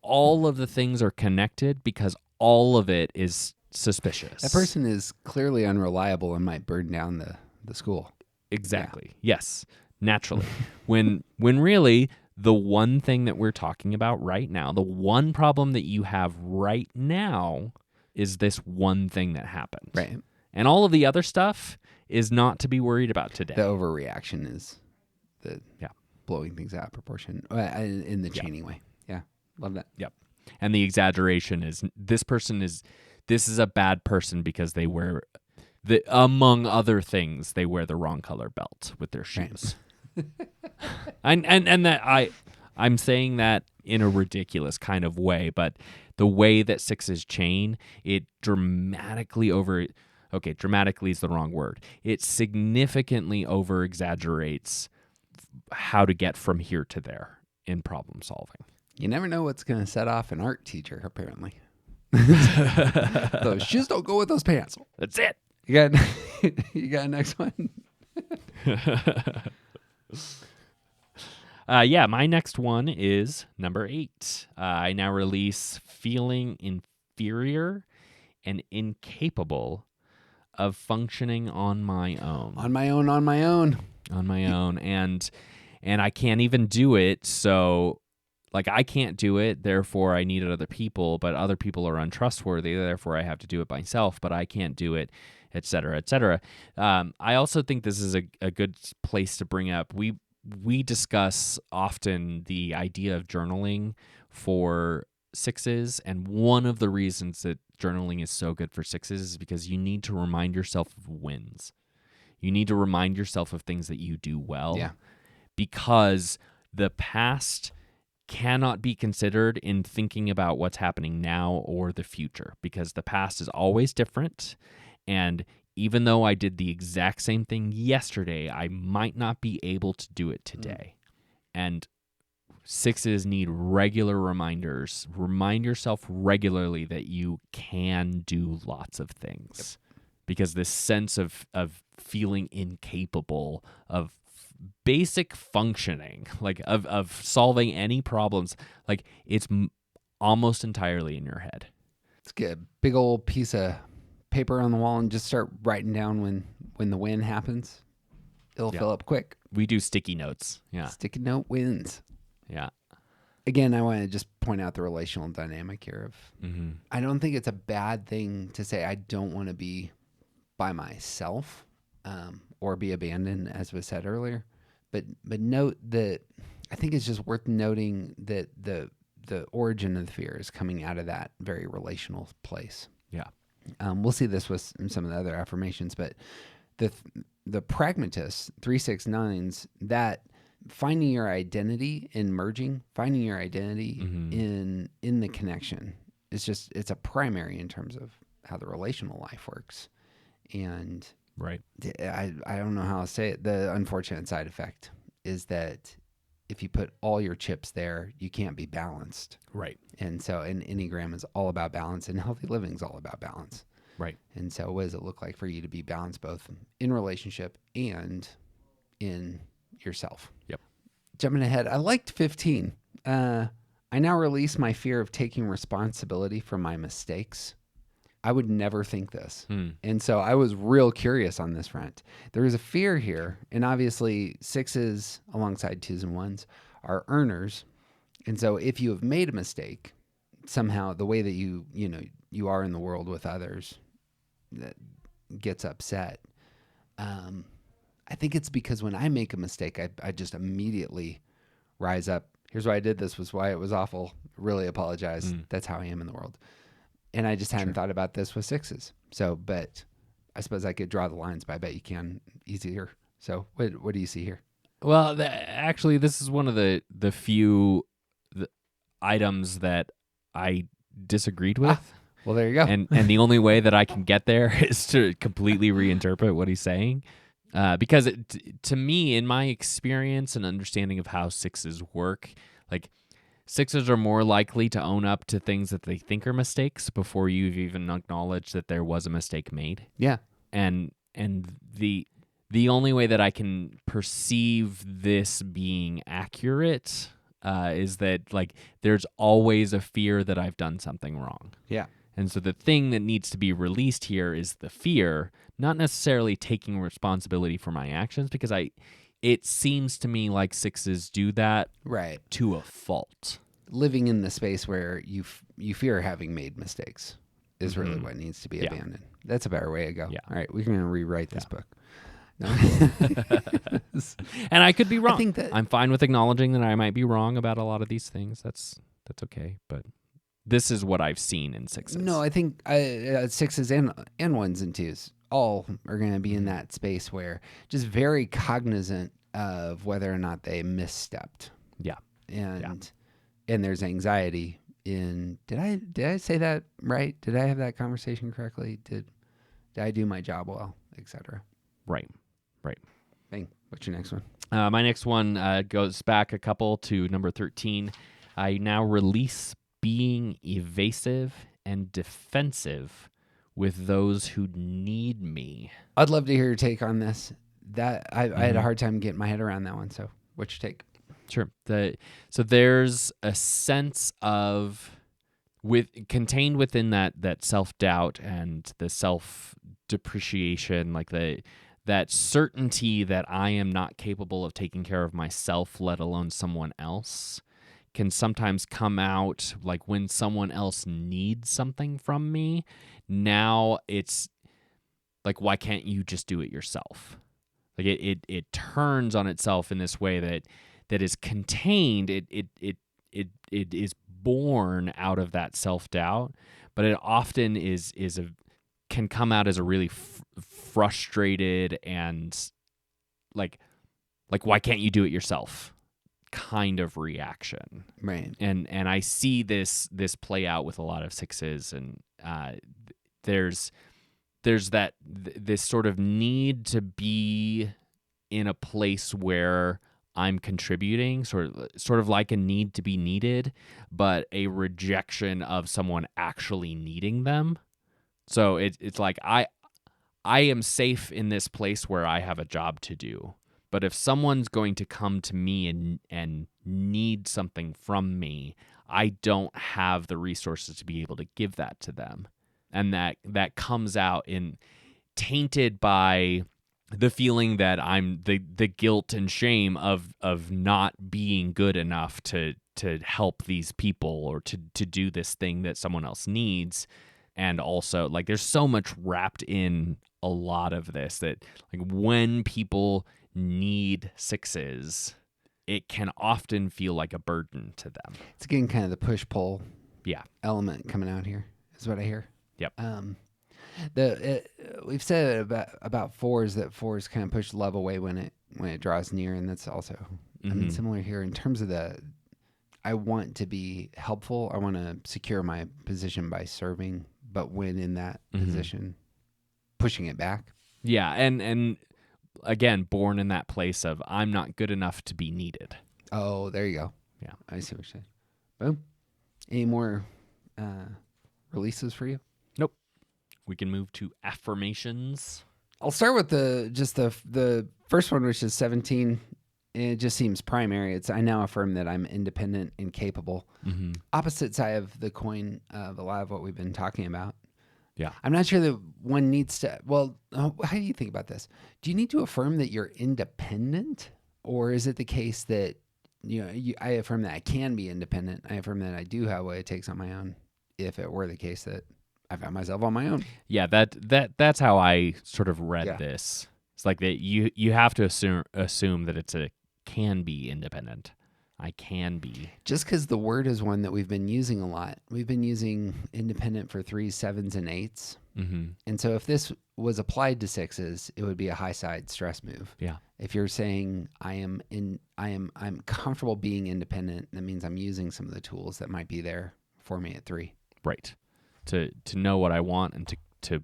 All of the things are connected because all of it is suspicious. That person is clearly unreliable and might burn down the school. Exactly. Yeah. Yes. Naturally. when really the one thing that we're talking about right now, the one problem that you have right now is this one thing that happened. Right. And all of the other stuff is not to be worried about today. The overreaction is the blowing things out of proportion in the chaining way. Yeah. Love that. Yep. And the exaggeration is this is a bad person because they wear among other things, they wear the wrong color belt with their shoes. Right. and that I'm saying that in a ridiculous kind of way, but the way that sixes chain, it dramatically is the wrong word. It significantly over exaggerates how to get from here to there in problem solving. You never know what's going to set off an art teacher, apparently. Those shoes don't go with those pants. That's it. You got next one? My next one is number 8. I now release feeling inferior and incapable of functioning on my own. On my own. And I can't even do it. So, like, I can't do it. Therefore, I need other people, but other people are untrustworthy. Therefore, I have to do it myself, but I can't do it, et cetera, et cetera. I also think this is a good place to bring up. We discuss often the idea of journaling for sixes, and one of the reasons that journaling is so good for sixes is because you need to remind yourself of wins. You need to remind yourself of things that you do well, because the past cannot be considered in thinking about what's happening now or the future, because the past is always different. And even though I did the exact same thing yesterday, I might not be able to do it today. And sixes need regular reminders. Remind yourself regularly that you can do lots of things. Because this sense of feeling incapable of basic functioning, like of solving any problems, like it's almost entirely in your head. Let's get a big old piece of paper on the wall and just start writing down when the win happens. It'll fill up quick. We do sticky notes. Yeah. Sticky note wins. Yeah. Again, I want to just point out the relational dynamic here of I don't think it's a bad thing to say I don't want to be by myself or be abandoned, as was said earlier. But note that I think it's just worth noting that the origin of the fear is coming out of that very relational place. Yeah. We'll see this with some of the other affirmations, but the pragmatists, 369s, that finding your identity in merging, finding your identity in the connection it's a primary in terms of how the relational life works. And right. I don't know how to say it. The unfortunate side effect is that if you put all your chips there, you can't be balanced. Right. And so an Enneagram is all about balance, and healthy living is all about balance. Right. And so what does it look like for you to be balanced both in relationship and in yourself? Yep. Jumping ahead, I liked 15. I now release my fear of taking responsibility for my mistakes. I would never think this. And so I was real curious on this front. There is a fear here, and obviously sixes alongside twos and ones are earners. And so if you have made a mistake, somehow the way that you are in the world with others that gets upset. I think it's because when I make a mistake, I just immediately rise up. Here's why I did this, was why it was awful. Really apologize. That's how I am in the world. And I just hadn't thought about this with sixes. So, but I suppose I could draw the lines, but I bet you can easier. So what do you see here? Well, actually, this is one of the few items that I disagreed with. Well, there you go. And the only way that I can get there is to completely reinterpret what he's saying. Because to me, in my experience and understanding of how sixes work, like sixes are more likely to own up to things that they think are mistakes before you've even acknowledged that there was a mistake made. Yeah. And the only way that I can perceive this being accurate is that, like, there's always a fear that I've done something wrong. Yeah. And so the thing that needs to be released here is the fear, not necessarily taking responsibility for my actions, because it seems to me like sixes do that Right. to a fault. Living in the space where you fear having made mistakes is really what needs to be abandoned. That's a better way to go. Yeah. All right, we're going to rewrite this book. No. And I could be wrong. think that- I'm fine with acknowledging that I might be wrong about a lot of these things. That's okay. But this is what I've seen in sixes. No, I think sixes and ones and twos all are going to be in that space where just very cognizant of whether or not they misstepped. Yeah. And there's anxiety in did I say that right? Did I have that conversation correctly? Did I do my job well, etc. Right. Bang. What's your next one? My next one goes back a couple to number 13. I now release being evasive and defensive with those who need me. I'd love to hear your take on this. That I had a hard time getting my head around that one. So, what's your take? Sure. So there's a sense of contained within that self-doubt and the self-depreciation, like that certainty that I am not capable of taking care of myself, let alone someone else, can sometimes come out like when someone else needs something from me. Now it's like, why can't you just do it yourself? Like it turns on itself in this way that is contained. It is born out of that self-doubt, but it often can come out as a really frustrated and like why can't you do it yourself kind of reaction. Right. And I see this play out with a lot of sixes, and there's this sort of need to be in a place where I'm contributing, sort of like a need to be needed, but a rejection of someone actually needing them. So it's like I am safe in this place where I have a job to do. But if someone's going to come to me and need something from me, I don't have the resources to be able to give that to them. And that comes out in tainted by the feeling that I'm the guilt and shame of not being good enough to help these people or to do this thing that someone else needs. And also, like, there's so much wrapped in a lot of this that, like, when people need sixes, it can often feel like a burden to them. It's again kind of the push-pull Yeah. element coming out here is what I hear. Yep. We've said about fours that fours kind of push love away when it draws near, and that's also I mean similar here in terms of I want to be helpful. I want to secure my position by serving, but when in that position, pushing it back. Yeah, and again, born in that place of I'm not good enough to be needed. Oh, there you go. Yeah. I see what you're saying. Boom. Any more releases for you? Nope. We can move to affirmations. I'll start with the first one, which is 17. It just seems primary. It's I now affirm that I'm independent and capable. Mm-hmm. Opposite side of the coin of a lot of what we've been talking about. Yeah. I'm not sure that one needs to. Well, how do you think about this? Do you need to affirm that you're independent, or is it the case that I affirm that I can be independent? I affirm that I do have what it takes on my own. If it were the case that I found myself on my own. Yeah, that's how I sort of read this. It's like that you have to assume that it's a can be independent. I can be. Just because the word is one that we've been using a lot. We've been using independent for 3s, 7s, and 8s. Mm-hmm. And so if this was applied to 6s, it would be a high side stress move. Yeah. If you're saying I'm comfortable being independent, that means I'm using some of the tools that might be there for me at 3. Right. To know what I want and to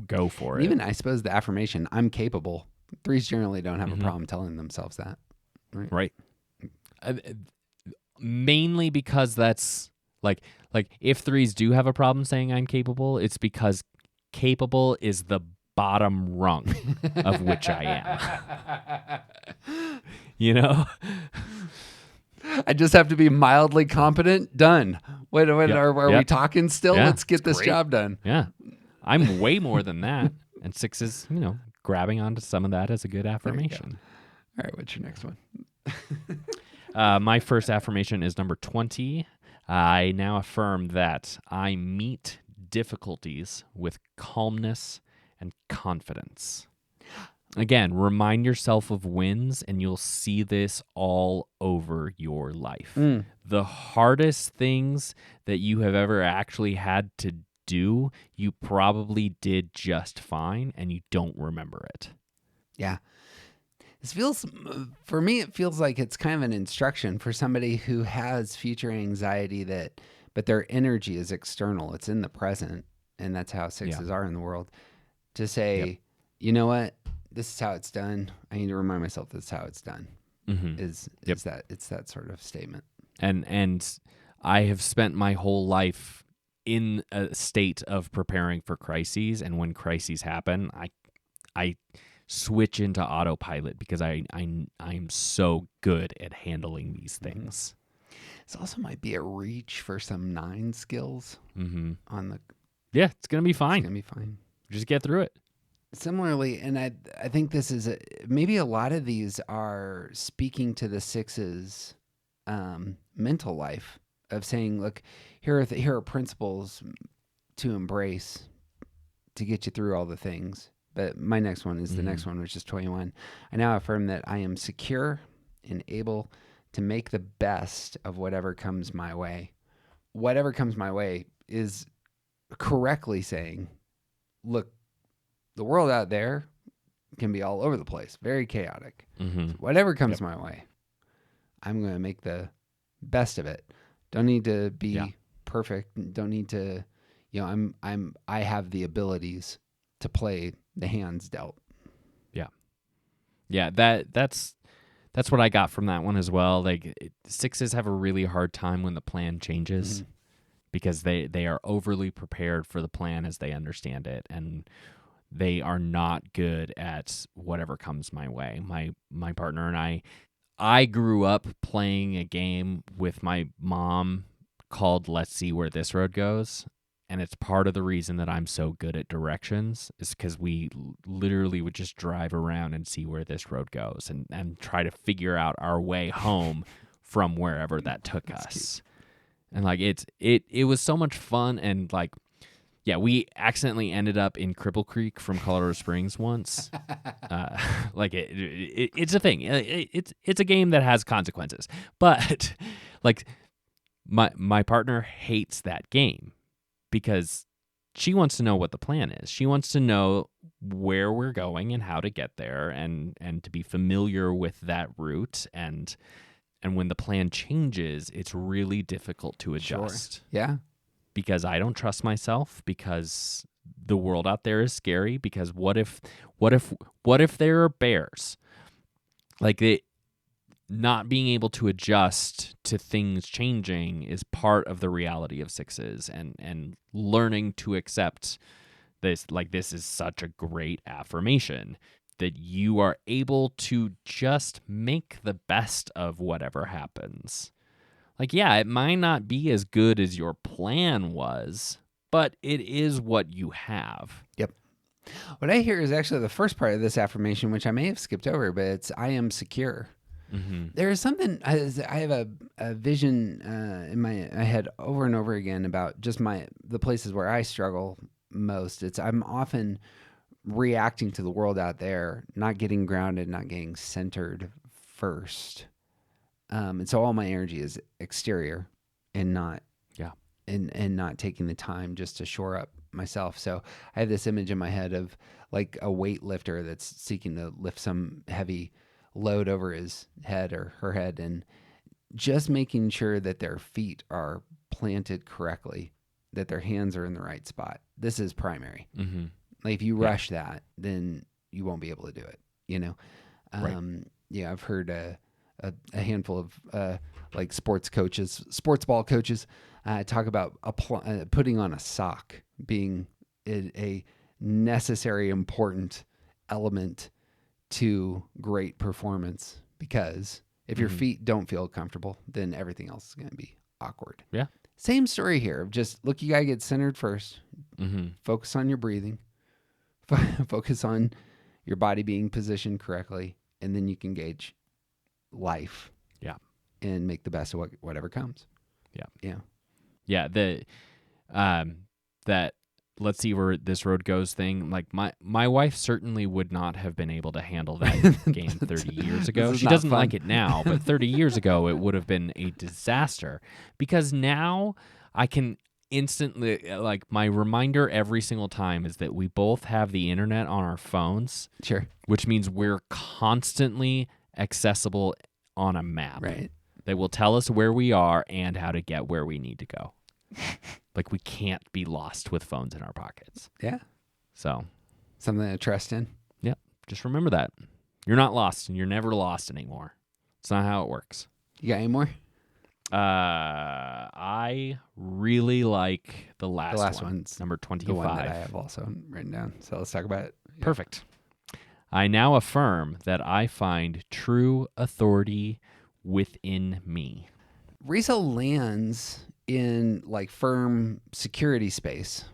go for it. Even I suppose the affirmation, I'm capable. 3s generally don't have a problem telling themselves that. Right. Mainly because that's like if 3s do have a problem saying I'm capable, it's because capable is the bottom rung of which I am. I just have to be mildly competent. Done. Wait, are we talking still? Yeah, Let's get this job done. Yeah. I'm way more than that. And 6 is, grabbing onto some of that as a good affirmation. All right, what's your next one? My first affirmation is number 20. I now affirm that I meet difficulties with calmness and confidence. Again, remind yourself of wins, and you'll see this all over your life. The hardest things that you have ever actually had to do, you probably did just fine, and you don't remember it. Yeah. This feels, for me, it feels like it's kind of an instruction for somebody who has future anxiety but their energy is external. It's in the present. And that's how sixes are in the world. To say, you know what? This is how it's done. I need to remind myself this is how it's done. It's that sort of statement. And I have spent my whole life in a state of preparing for crises. And when crises happen, I switch into autopilot because I'm so good at handling these things. This also might be a reach for some 9 skills on the. Yeah, it's gonna be fine. It's gonna be fine. Just get through it. Similarly, and I think this is maybe a lot of these are speaking to the 6's mental life of saying, look, here are principles to embrace to get you through all the things. But my next one is the next one, which is 21. I now affirm that I am secure and able to make the best of whatever comes my way. Whatever comes my way is correctly saying, look, the world out there can be all over the place, very chaotic. So whatever comes my way, I'm going to make the best of it. Don't need to be perfect. Don't need to, I have the abilities to play the hands dealt. Yeah, that's what I got from that one as well. Like 6s have a really hard time when the plan changes because they are overly prepared for the plan as they understand it, and they are not good at whatever comes my way. My partner and I grew up playing a game with my mom called Let's See Where This Road Goes. And it's part of the reason that I'm so good at directions is because we literally would just drive around and see where this road goes and try to figure out our way home from wherever that took us. Cute. And like it was so much fun, and like, yeah, we accidentally ended up in Cripple Creek from Colorado Springs once. Like it's a thing. It's a game that has consequences, but like my partner hates that game because she wants to know what the plan is. She wants to know where we're going and how to get there, and to be familiar with that route. And when the plan changes, it's really difficult to adjust. Sure. Yeah. Because I don't trust myself, because the world out there is scary, because what if there are bears? Like, not being able to adjust to things changing is part of the reality of 6s, and learning to accept this. Like, this is such a great affirmation that you are able to just make the best of whatever happens. Like, yeah, it might not be as good as your plan was, but it is what you have. Yep. What I hear is actually the first part of this affirmation, which I may have skipped over, but it's I am secure. Mm-hmm. There is something, I have a vision in my head over and over again about just the places where I struggle most. I'm often reacting to the world out there, not getting grounded, not getting centered first. And so all my energy is exterior and not, and not taking the time just to shore up myself. So I have this image in my head of like a weightlifter that's seeking to lift some heavy load over his head or her head, and just making sure that their feet are planted correctly, that their hands are in the right spot. This is primary. Mm-hmm. Like if you rush that, then you won't be able to do it, you know? Right. Yeah, I've heard a handful of like sports ball coaches talk about putting on a sock being a necessary, important element to great performance, because if your feet don't feel comfortable, then everything else is going to be awkward. Yeah. Same story here of just, look, you got to get centered first. Mm-hmm. Focus on your breathing. Focus on your body being positioned correctly. and then you can gauge life. Yeah. And make the best of whatever comes. Yeah. Yeah. Yeah. That let's see where this road goes thing. Like my wife certainly would not have been able to handle that game 30 years ago. This is She not doesn't fun. like it now, but 30 years ago it would have been a disaster, because now I can instantly, like, my reminder every single time is that we both have the internet on our phones, Sure. which means we're constantly accessible on a map. Right. That will tell us where we are and how to get where we need to go. Like, we can't be lost with phones in our pockets. Yeah. So, Something to trust in. yeah, just remember that. You're not lost, and you're never lost anymore. It's not how it works. You got any more? I really like the last one. One's Number 25. the one that I have also written down. So let's talk about it. Yeah. Perfect. I now affirm that I find true authority within me. Risa lands in like firm security space.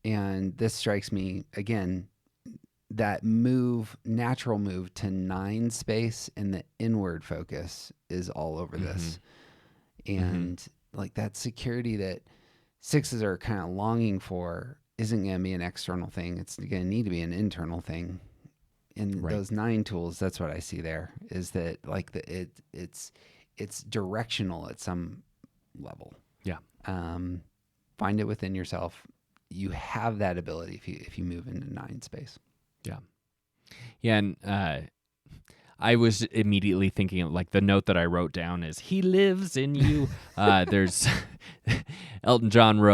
And this strikes me again, that natural move to 9 space and the inward focus is all over this. And like that security that 6s are kind of longing for isn't going to be an external thing. It's going to need to be an internal thing. And those 9 tools, that's what I see there, is that like it's directional at some level. Yeah. Find it within yourself. You have that ability if you move into 9 space. Yeah. Yeah, and I was immediately thinking of, like, the note that I wrote down is, he lives in you. There's Elton John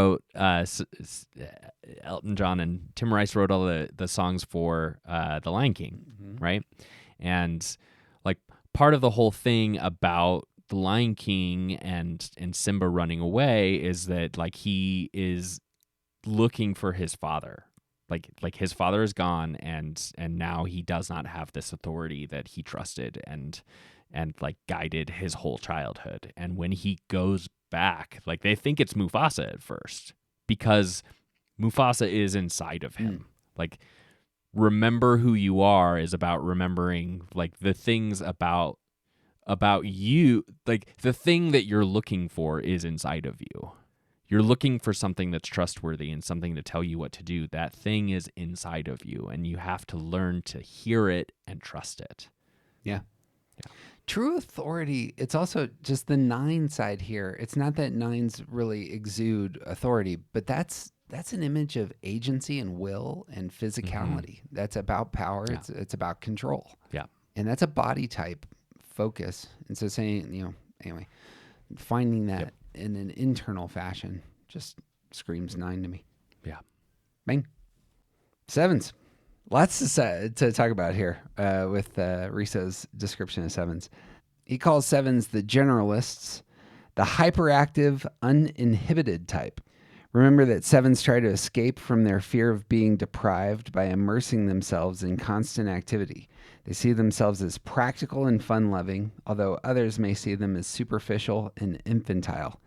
and Tim Rice wrote all the songs for The Lion King, right? And like part of the whole thing about The Lion King and Simba running away is that like he is looking for his father. Like his father is gone, and now he does not have this authority that he trusted and like guided his whole childhood. And when he goes back, like they think it's Mufasa at first, because Mufasa is inside of him. Like, remember who you are is about remembering like the things about you, like the thing that you're looking for is inside of you. You're looking for something that's trustworthy and something to tell you what to do. That thing is inside of you, and you have to learn to hear it and trust it. Yeah. True authority, it's also just the 9 side here. It's not that 9s really exude authority, but that's an image of agency and will and physicality. That's about power. Yeah. It's about control. Yeah. And that's a body type focus. And so saying, anyway, finding that in an internal fashion just screams 9 to me. Yeah. Bang. 7s. Lots to talk about here with Risa's description of 7s. He calls 7s the generalists, the hyperactive, uninhibited type. Remember that 7s try to escape from their fear of being deprived by immersing themselves in constant activity. They see themselves as practical and fun-loving, although others may see them as superficial and infantile.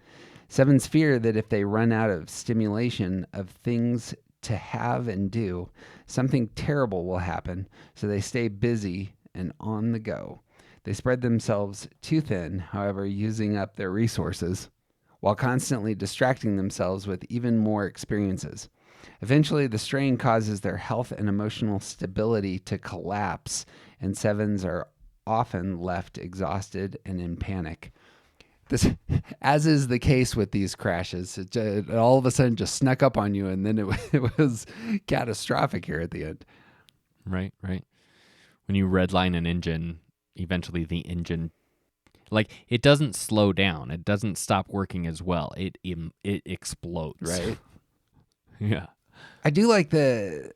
7s fear that if they run out of stimulation of things to have and do, something terrible will happen, so they stay busy and on the go. They spread themselves too thin, however, using up their resources, while constantly distracting themselves with even more experiences. Eventually, the strain causes their health and emotional stability to collapse, and 7s are often left exhausted and in panic. This, as is the case with these crashes, it all of a sudden just snuck up on you, and then it was catastrophic here at the end. Right. When you redline an engine, eventually the engine, like, it doesn't slow down. It doesn't stop working as well. It explodes. Right. Yeah. I do like the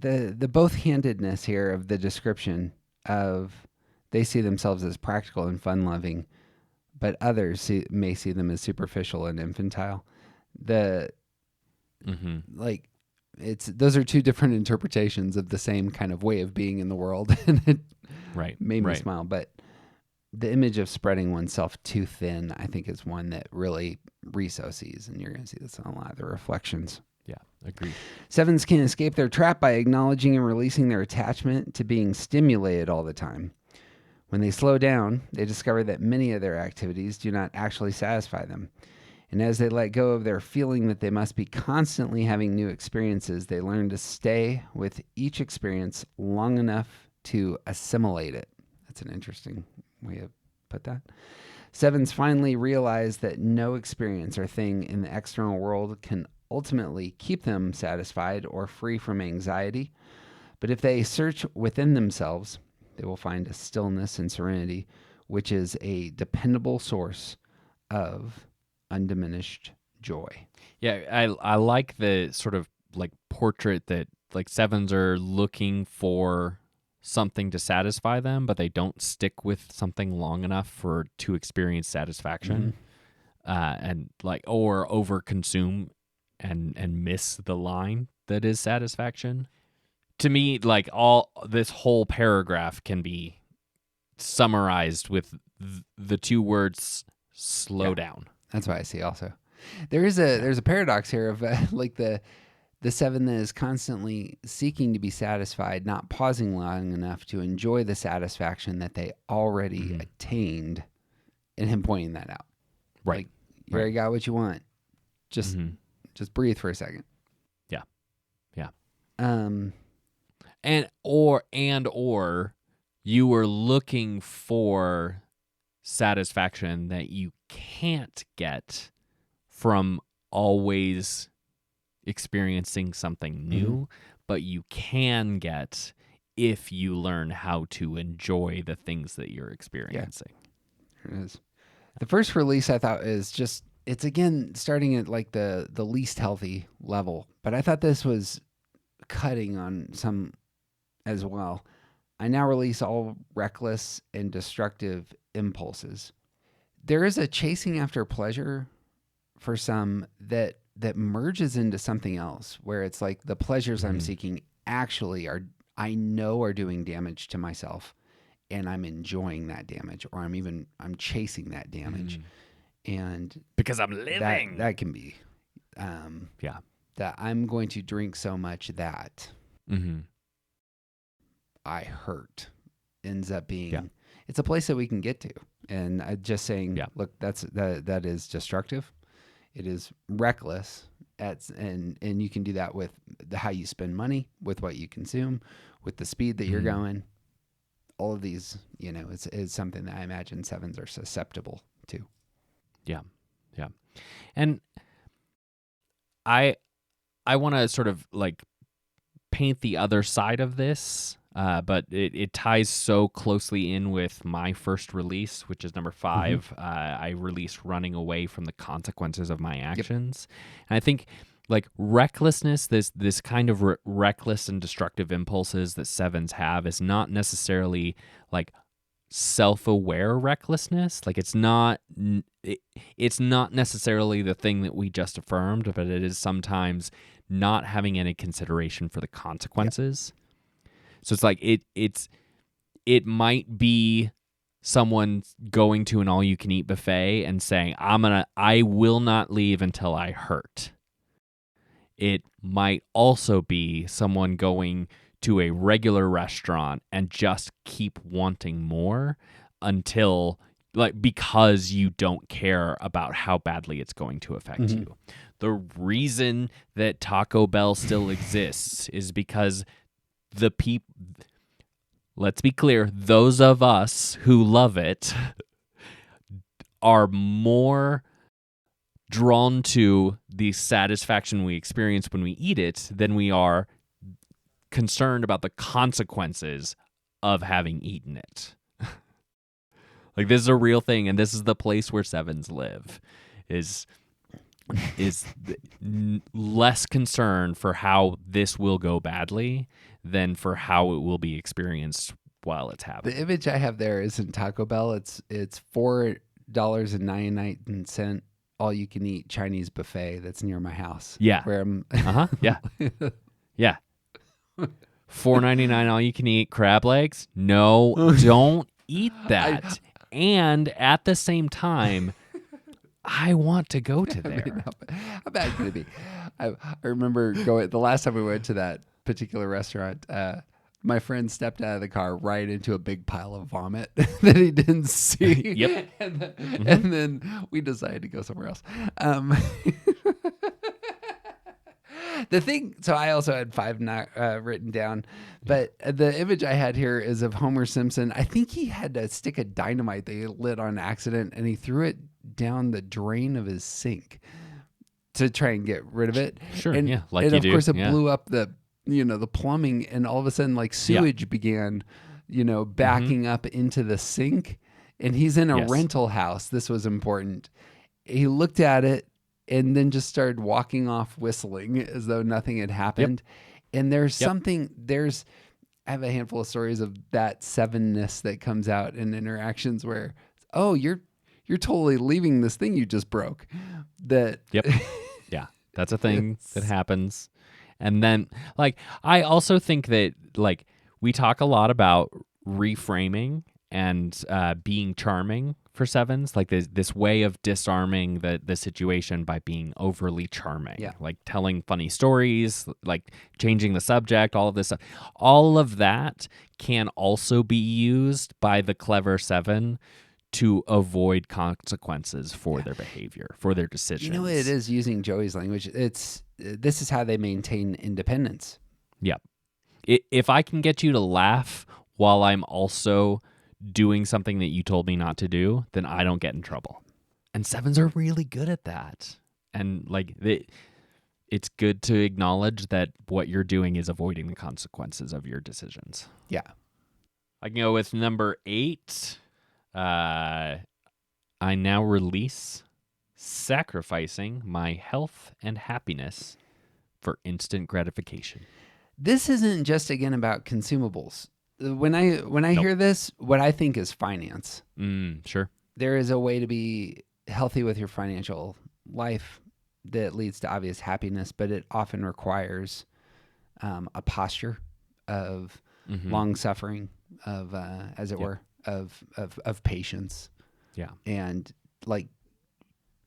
both-handedness here of the description of they see themselves as practical and fun-loving, but others may see them as superficial and infantile. Like, those are 2 different interpretations of the same kind of way of being in the world, and it made me smile. But the image of spreading oneself too thin, I think, is one that really Riso sees, and you're going to see this on a lot of the reflections. Yeah, agreed. 7s can escape their trap by acknowledging and releasing their attachment to being stimulated all the time. When they slow down, they discover that many of their activities do not actually satisfy them. And as they let go of their feeling that they must be constantly having new experiences, they learn to stay with each experience long enough to assimilate it. That's an interesting way to put that. Sevens finally realize that no experience or thing in the external world can ultimately keep them satisfied or free from anxiety. But if they search within themselves, they will find a stillness and serenity, which is a dependable source of undiminished joy. Yeah, I like the sort of like portrait that like sevens are looking for something to satisfy them, but they don't stick with something long enough to experience satisfaction, and like or overconsume and miss the line that is satisfaction. To me, like all this whole paragraph can be summarized with the two words "slow down." That's what I see. Also, there's a paradox here of like the seven that is constantly seeking to be satisfied, not pausing long enough to enjoy the satisfaction that they already attained, and him pointing that out. Right. Like, you already got what you want. Just breathe for a second. Yeah. Or you were looking for satisfaction that you can't get from always experiencing something new, but you can get if you learn how to enjoy the things that you're experiencing. There it is. The first release I thought is just, it's again starting at like the least healthy level, but I thought this was cutting on some as well. I now release all reckless and destructive impulses. There is a chasing after pleasure for some that merges into something else, where it's like the pleasures I'm seeking actually are doing damage to myself, and I'm enjoying that damage, or I'm chasing that damage. And Because I'm living. That can be that I'm going to drink so much that I hurt, ends up being it's a place that we can get to. And I just saying, look, that is destructive. It is reckless. And you can do that with how you spend money, with what you consume, with the speed that you're going. All of these, it's something that I imagine sevens are susceptible to. Yeah. And I want to sort of like paint the other side of this, but it ties so closely in with my first release, which is number 5. I released Running Away from the Consequences of My Actions. And I think like recklessness, this kind of reckless and destructive impulses that sevens have is not necessarily like self-aware recklessness. Like it's not necessarily the thing that we just affirmed, but it is sometimes not having any consideration for the consequences. So it's like it might be someone going to an all-you-can-eat buffet and saying, I will not leave until I hurt. It might also be someone going to a regular restaurant and just keep wanting more until, like, because you don't care about how badly it's going to affect you. The reason that Taco Bell still exists is because the people, let's be clear, those of us who love it are more drawn to the satisfaction we experience when we eat it than we are concerned about the consequences of having eaten it. Like, this is a real thing, and this is the place where sevens live, is less concern for how this will go badly than for how it will be experienced while it's happening. The image I have there isn't Taco Bell. It's $4.99 all you can eat Chinese buffet that's near my house. Yeah. Where I'm Yeah. $4.99 all you can eat crab legs? No, don't eat that. And at the same time, I want to go to there. How bad could it be? I remember going the last time we went to that particular restaurant. my friend stepped out of the car right into a big pile of vomit that he didn't see. Yep. And then we decided to go somewhere else. The thing, so I also had 5 written down, but the image I had here is of Homer Simpson. I think he had a stick of dynamite that he lit on accident, and he threw it down the drain of his sink to try and get rid of it. Sure, and, yeah, like and you of do, course it yeah. blew up the plumbing, and all of a sudden like sewage began, backing up into the sink. And he's in a Yes. rental house. This was important. He looked at it and then just started walking off whistling as though nothing had happened. And there's I have a handful of stories of that sevenness that comes out in interactions where, oh, you're totally leaving this thing you just broke. That Yep. Yeah, that's a thing that happens. And then, like, I also think that, like, we talk a lot about reframing and being charming for sevens, like this way of disarming the situation by being overly charming, like telling funny stories, like changing the subject, all of this stuff. All of that can also be used by the clever seven to avoid consequences for their behavior, for their decisions. You know what it is, using Joey's language? This is how they maintain independence. Yeah. If I can get you to laugh while I'm also doing something that you told me not to do, then I don't get in trouble. And sevens are really good at that. And like it's good to acknowledge that what you're doing is avoiding the consequences of your decisions. Yeah. I can go with number 8. I now release sacrificing my health and happiness for instant gratification. This isn't just, again, about consumables. When I hear this, what I think is finance. Sure. There is a way to be healthy with your financial life that leads to obvious happiness, but it often requires a posture of long suffering, of as it were, of patience. Yeah. And like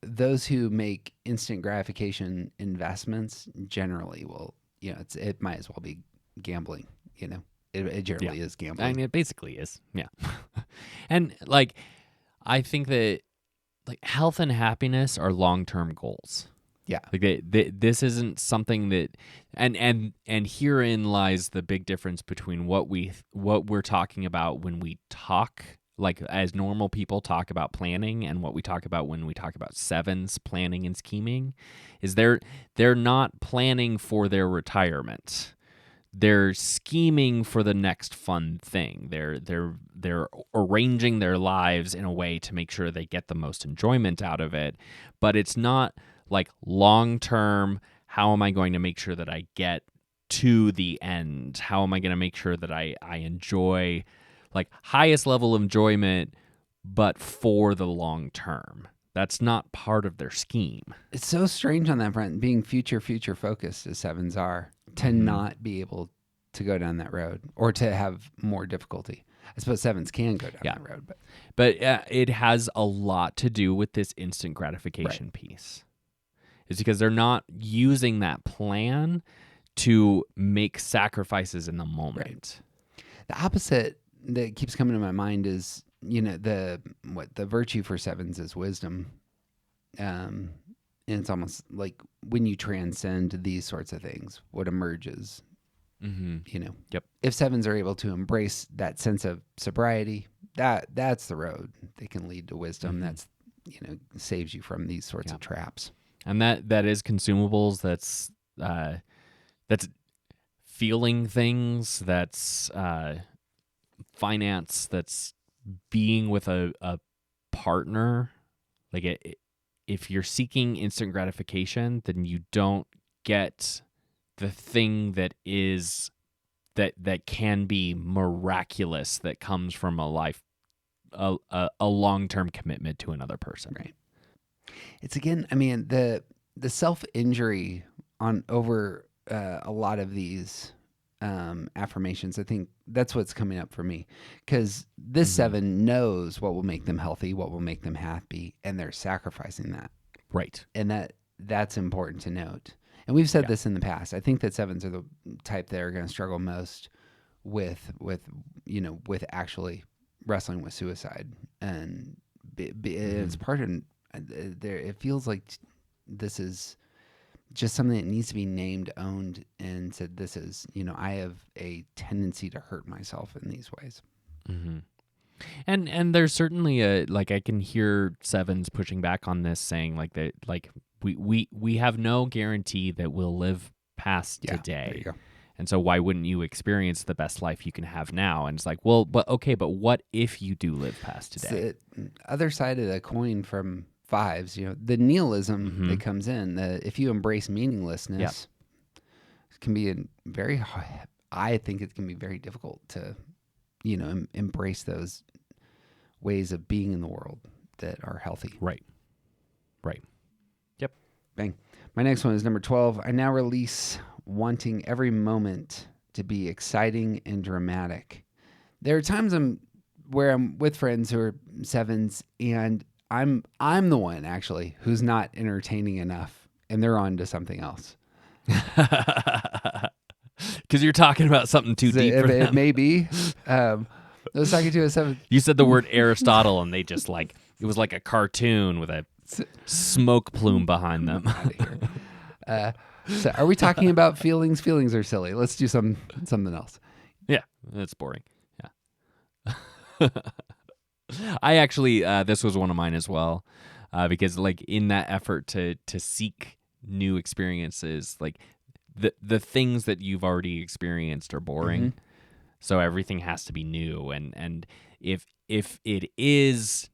those who make instant gratification investments generally will, it might as well be gambling, It generally is gambling. I mean, it basically is. Yeah. And like, I think that like health and happiness are long-term goals. Yeah. Like this isn't something that, and herein lies the big difference between what we're talking about when we talk, like as normal people talk about planning, and what we talk about when we talk about sevens planning and scheming, is they're not planning for their retirement. They're scheming for the next fun thing. They're arranging their lives in a way to make sure they get the most enjoyment out of it. But it's not like long-term, how am I going to make sure that I get to the end? How am I going to make sure that I enjoy like highest level of enjoyment, but for the long term? That's not part of their scheme. It's so strange on that front, being future focused as sevens are, to not be able to go down that road or to have more difficulty. I suppose sevens can go down that road, but it has a lot to do with this instant gratification piece. It's because they're not using that plan to make sacrifices in the moment. Right. The opposite that keeps coming to my mind is, the virtue for sevens is wisdom. And it's almost like when you transcend these sorts of things, what emerges, if sevens are able to embrace that sense of sobriety, that's the road. They can lead to wisdom. That's, saves you from these sorts of traps. And that is consumables. That's feeling things. That's finance. That's being with a partner. Like if you're seeking instant gratification, then you don't get the thing that can be miraculous, that comes from a long-term commitment to another person. Right. It's again, I mean, the self-injury over a lot of these affirmations, I think that's what's coming up for me, because this seven knows what will make them healthy, what will make them happy, and they're sacrificing that. Right. And that's important to note. And we've said this in the past. I think that sevens are the type that are going to struggle most with actually wrestling with suicide, and it's part of there. It feels like this is just something that needs to be named, owned, and said, this is, I have a tendency to hurt myself in these ways. Mm-hmm. And there's certainly I can hear Sevens pushing back on this, saying we have no guarantee that we'll live past There today. you go. And so why wouldn't you experience the best life you can have now? And it's like, well, but what if you do live past today? It's the other side of the coin from fives, the nihilism that comes in, if you embrace meaninglessness, it can be I think it can be very difficult to, embrace those ways of being in the world that are healthy. Right. Yep. Bang. My next one is number 12. I now release wanting every moment to be exciting and dramatic. There are times where I'm with friends who are sevens, and I'm the one actually who's not entertaining enough, and they're on to something else. Because you're talking about something too deep for them. It may be. I was talking to a seven. You said the word Aristotle, and they just it was like a cartoon with a smoke plume behind them. Out of here. So are we talking about feelings? Feelings are silly. Let's do something else. Yeah, that's boring. Yeah. I actually, this was one of mine as well, because in that effort to seek new experiences, the things that you've already experienced are boring, so everything has to be new. And if it is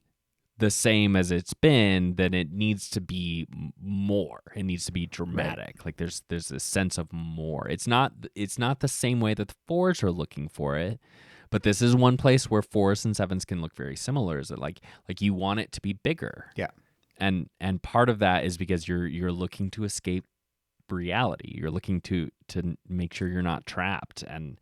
the same as it's been, then it needs to be more. It needs to be dramatic. Right. There's a sense of more. It's not the same way that the fours are looking for it. But this is one place where fours and sevens can look very similar. Is that like you want it to be bigger? Yeah. And part of that is because you're looking to escape reality. You're looking to make sure you're not trapped. And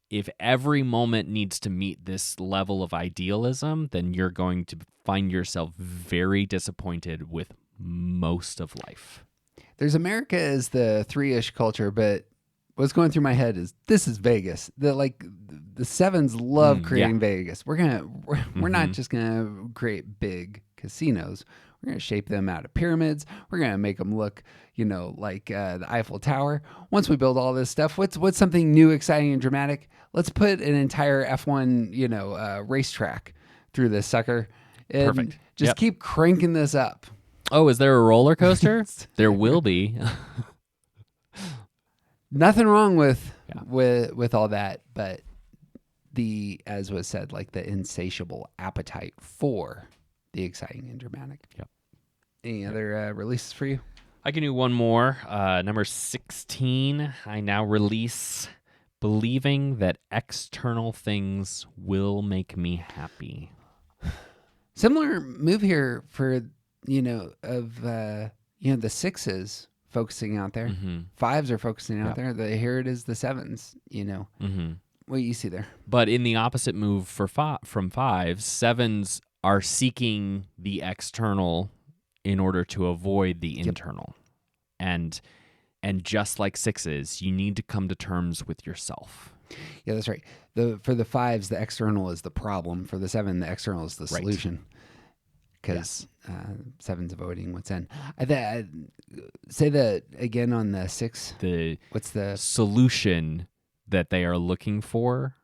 if every moment needs to meet this level of idealism, then you're going to find yourself very disappointed with most of life. There's America as the 3-ish culture, but what's going through my head is this is Vegas. The sevens love creating Vegas. We're not just gonna create big casinos. We're gonna shape them out of pyramids. We're gonna make them look, like the Eiffel Tower. Once we build all this stuff, what's something new, exciting, and dramatic? Let's put an entire F1 racetrack through this sucker. And Perfect. Just keep cranking this up. Oh, is there a roller coaster? There will be. Nothing wrong with all that, but as was said, the insatiable appetite for the exciting and dramatic. Yep. Any other releases for you? I can do one more. Number 16. I now release believing that external things will make me happy. Similar move here for the sixes focusing out there. Fives are focusing out there. Here it is, the sevens. What do you see there? But in the opposite move from fives, sevens are seeking the external in order to avoid the internal. And just like sixes, you need to come to terms with yourself. Yeah, that's right. For the fives, the external is the problem. For the seven, the external is the solution. Because seven's avoiding what's in. Say that again on the six. What's the solution that they are looking for?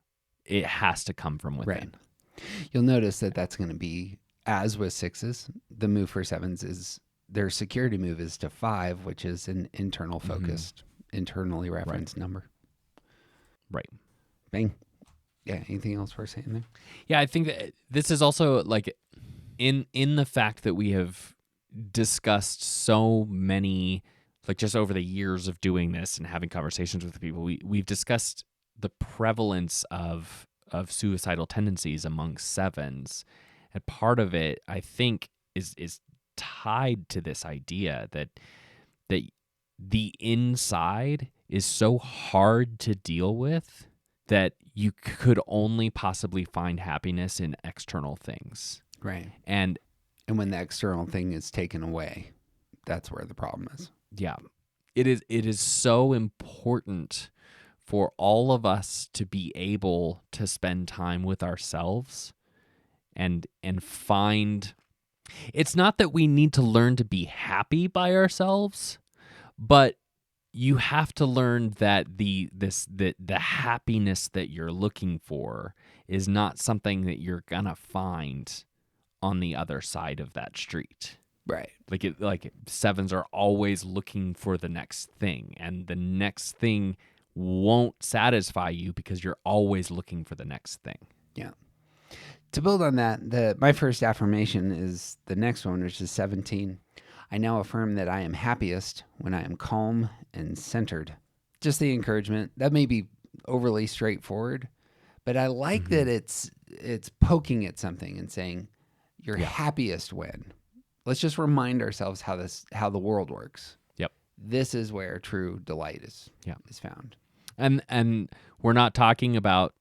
It has to come from within. Right. You'll notice that's going to be, as with sixes, the move for sevens is their security move is to 5, which is an internal focused, internally referenced number. Right. Bang. Yeah. Anything else worth saying there? Yeah, I think that this is also in the fact that we have discussed so many, just over the years of doing this and having conversations with people, we've discussed the prevalence of suicidal tendencies among sevens. And part of it, I think, is tied to this idea that the inside is so hard to deal with that you could only possibly find happiness in external things. Right. And when the external thing is taken away, that's where the problem is. Yeah. It is so important for all of us to be able to spend time with ourselves and find. It's not that we need to learn to be happy by ourselves, but you have to learn that the happiness that you're looking for is not something that you're gonna find on the other side of that street. Right. Like sevens are always looking for the next thing, and the next thing won't satisfy you because you're always looking for the next thing. Yeah. To build on that, my first affirmation is the next one, which is 17. I now affirm that I am happiest when I am calm and centered. Just the encouragement. That may be overly straightforward, but I like that it's poking at something and saying you're happiest when. Let's just remind ourselves how the world works. Yep. This is where true delight is found. And we're not talking about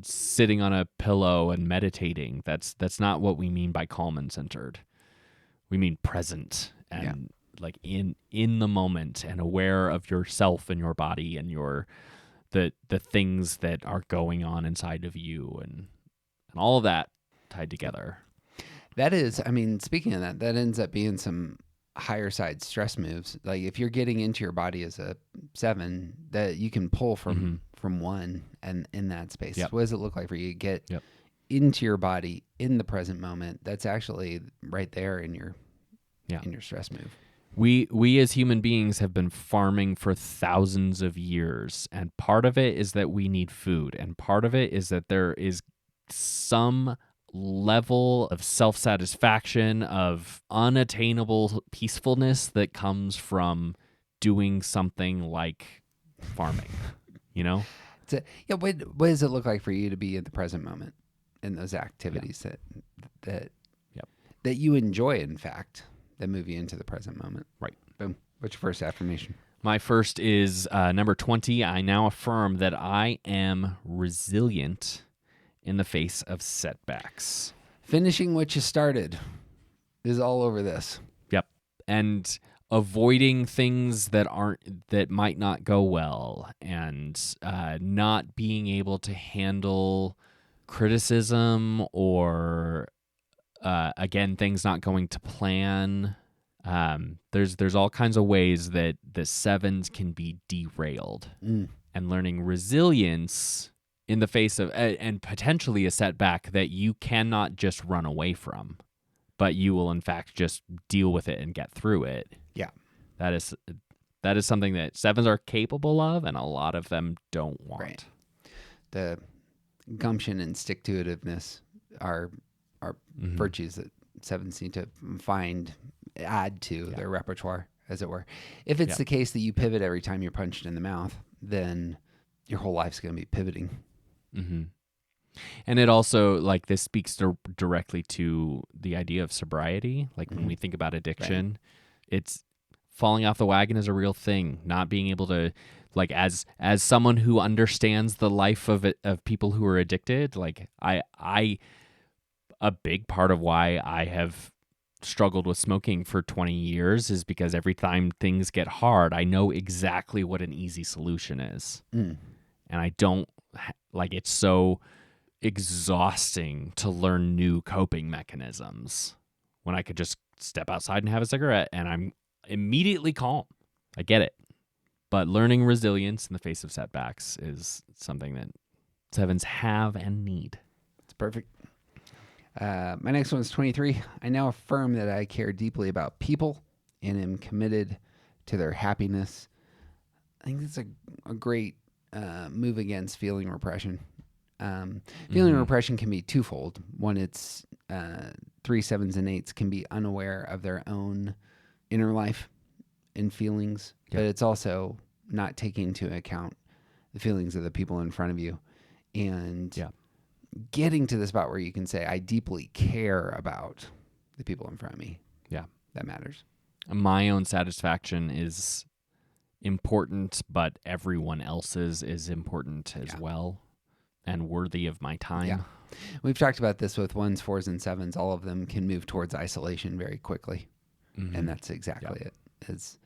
sitting on a pillow and meditating. That's not what we mean by calm and centered. We mean present and like in the moment and aware of yourself and your body and the things that are going on inside of you and all of that tied together. That is, I mean, speaking of that ends up being some higher side stress moves. Like if you're getting into your body as a 7, that you can pull from 1 and in that space. Yep. What does it look like for you to get into your body in the present moment? That's actually right there in your stress move. We as human beings have been farming for thousands of years, and part of it is that we need food, and part of it is that there is some level of self-satisfaction, of unattainable peacefulness that comes from doing something like farming, you know? What does it look like for you to be in the present moment in those activities that you enjoy, in fact, that move you into the present moment? Right. Boom. What's your first affirmation? My first is number 20. I now affirm that I am resilient in the face of setbacks. Finishing what you started is all over this. Yep. And avoiding things that might not go well, and not being able to handle criticism or again, things not going to plan. There's all kinds of ways that the 7s can be derailed, and learning resilience in the face of and potentially a setback that you cannot just run away from, but you will in fact just deal with it and get through it. Yeah. That is something that 7s are capable of, and a lot of them don't want. Right. The gumption and stick-to-itiveness are virtues that 7s need to add to their repertoire, as it were. If it's the case that you pivot every time you're punched in the mouth, then your whole life's going to be pivoting. Mm-hmm. And it also, like, this speaks directly to the idea of sobriety. Like, when we think about addiction, it's falling off the wagon is a real thing. Not being able to, like, as someone who understands the life of people who are addicted, like, a big part of why I have struggled with smoking for 20 years is because every time things get hard, I know exactly what an easy solution is. And I don't, like, it's so exhausting to learn new coping mechanisms when I could just step outside and have a cigarette and I'm immediately calm. I get it. But learning resilience in the face of setbacks is something that 7s have and need. It's perfect. My next one is 23. I now affirm that I care deeply about people and am committed to their happiness. I think that's a great move against feeling repression. Feeling repression can be twofold. One, it's 3, 7s, and 8s can be unaware of their own inner life and feelings, but it's also not taking into account the feelings of the people in front of you. And getting to the spot where you can say, I deeply care about the people in front of me. Yeah. That matters. My own satisfaction is important, but everyone else's is important as well and worthy of my time. Yeah. We've talked about this with 1s, 4s, and 7s. All of them can move towards isolation very quickly. And that's exactly it. It's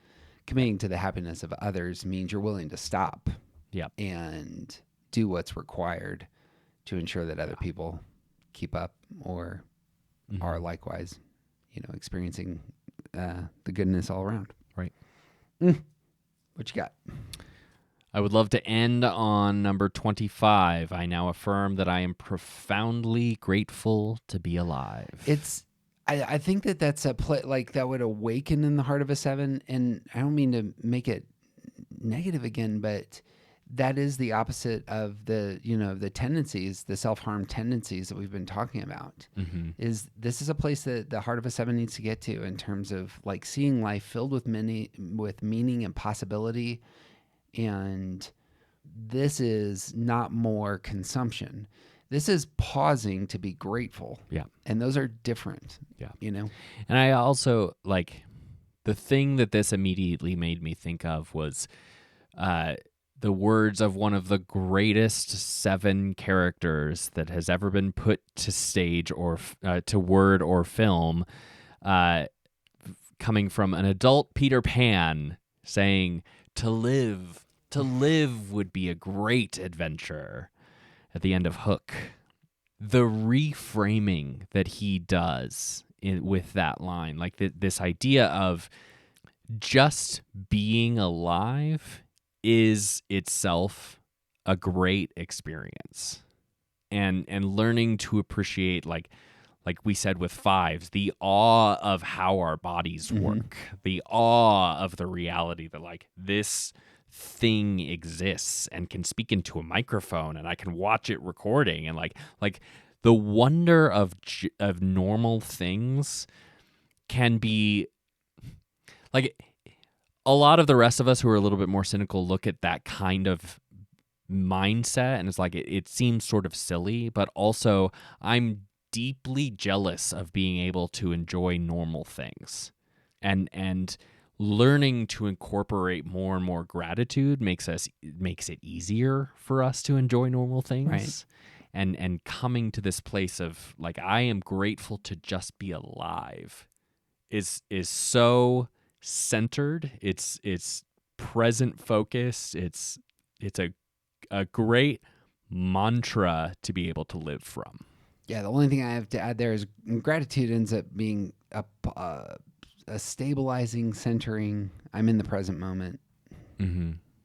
committing to the happiness of others means you're willing to stop Yep. and do what's required to ensure that other people keep up or are likewise, experiencing the goodness all around. Right. What you got? I would love to end on number 25. I now affirm that I am profoundly grateful to be alive. I think that's a play like that would awaken in the heart of a 7, and I don't mean to make it negative again, but that is the opposite of the tendencies, the self-harm tendencies that we've been talking about. This is a place that the heart of a 7 needs to get to in terms of like seeing life filled with meaning and possibility. And this is not more consumption. This is pausing to be grateful. Yeah. And those are different. Yeah. And I also like the thing that this immediately made me think of was the words of one of the greatest 7 characters that has ever been put to stage or to word or film, coming from an adult Peter Pan saying, to live would be a great adventure at the end of Hook. The reframing that he does with that line, like this idea of just being alive is itself a great experience, and learning to appreciate, like we said with 5s, the awe of how our bodies work, the awe of the reality that like this thing exists and can speak into a microphone and I can watch it recording, and like the wonder of normal things can be like, a lot of the rest of us who are a little bit more cynical look at that kind of mindset and it's like it seems sort of silly, but also I'm deeply jealous of being able to enjoy normal things, and learning to incorporate more and more gratitude makes it easier for us to enjoy normal things. Right. And coming to this place of like, I am grateful to just be alive is so centered. It's present focused. It's a great mantra to be able to live from. yeah, the only thing I have to add there is gratitude ends up being a stabilizing, centering. I'm in the present moment.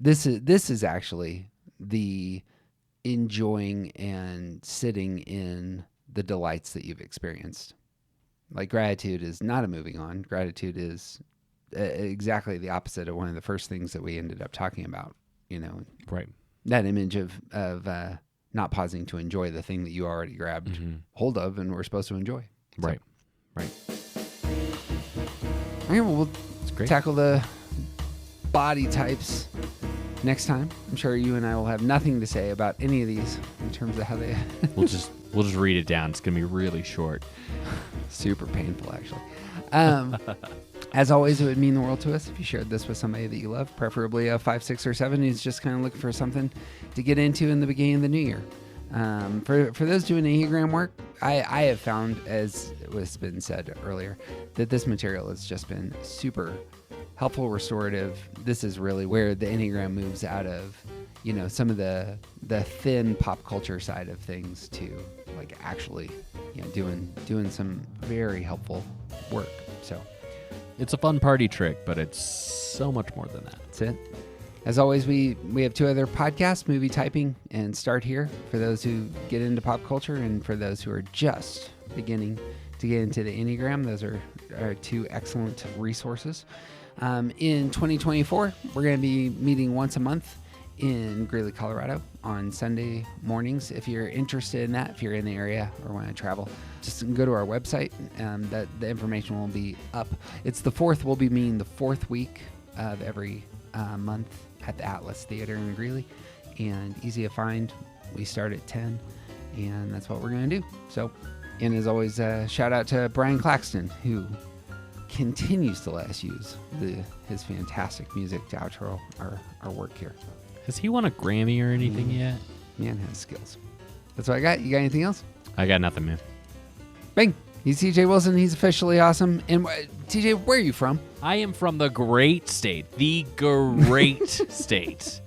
This is actually the enjoying and sitting in the delights that you've experienced. Like, gratitude is not a moving on. Gratitude is exactly the opposite of one of the first things that we ended up talking about. Right. That image of not pausing to enjoy the thing that you already grabbed hold of and were supposed to enjoy. Right. So. Right. Okay, well, we'll tackle the body types next time. I'm sure you and I will have nothing to say about any of these in terms of how they... We'll just read it down. It's going to be really short. Super painful, actually. As always, it would mean the world to us if you shared this with somebody that you love, preferably a 5, 6, or 7 who's just kind of looking for something to get into in the beginning of the new year. For those doing Enneagram work, I have found, as was been said earlier, that this material has just been super helpful, restorative. This is really where the Enneagram moves out of, some of the thin pop culture side of things to like actually, doing some very helpful work. So it's a fun party trick, but it's so much more than that. That's it. As always, we have 2 other podcasts, Movie Typing and Start Here, for those who get into pop culture, and for those who are just beginning to get into the Enneagram. Those are 2 excellent resources. In 2024, we're going to be meeting once a month in Greeley, Colorado on Sunday mornings. If you're interested in that, if you're in the area or want to travel, just go to our website. That the information will be up. It's the 4th. We'll be meeting the 4th week of every month at the Atlas Theater in Greeley, and easy to find. We start at 10, and that's what we're going to do. So, and as always, shout out to Brian Claxton, who continues to let us use his fantastic music to outro our work here. Has he won a Grammy or anything yet? Man has skills. That's what I got. You got anything else? I got nothing, man. Bang. He's TJ Wilson. He's officially awesome. And TJ, where are you from? I am from the great state. The great state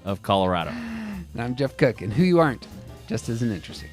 of Colorado. And I'm Jeff Cook, and who you aren't just isn't interesting.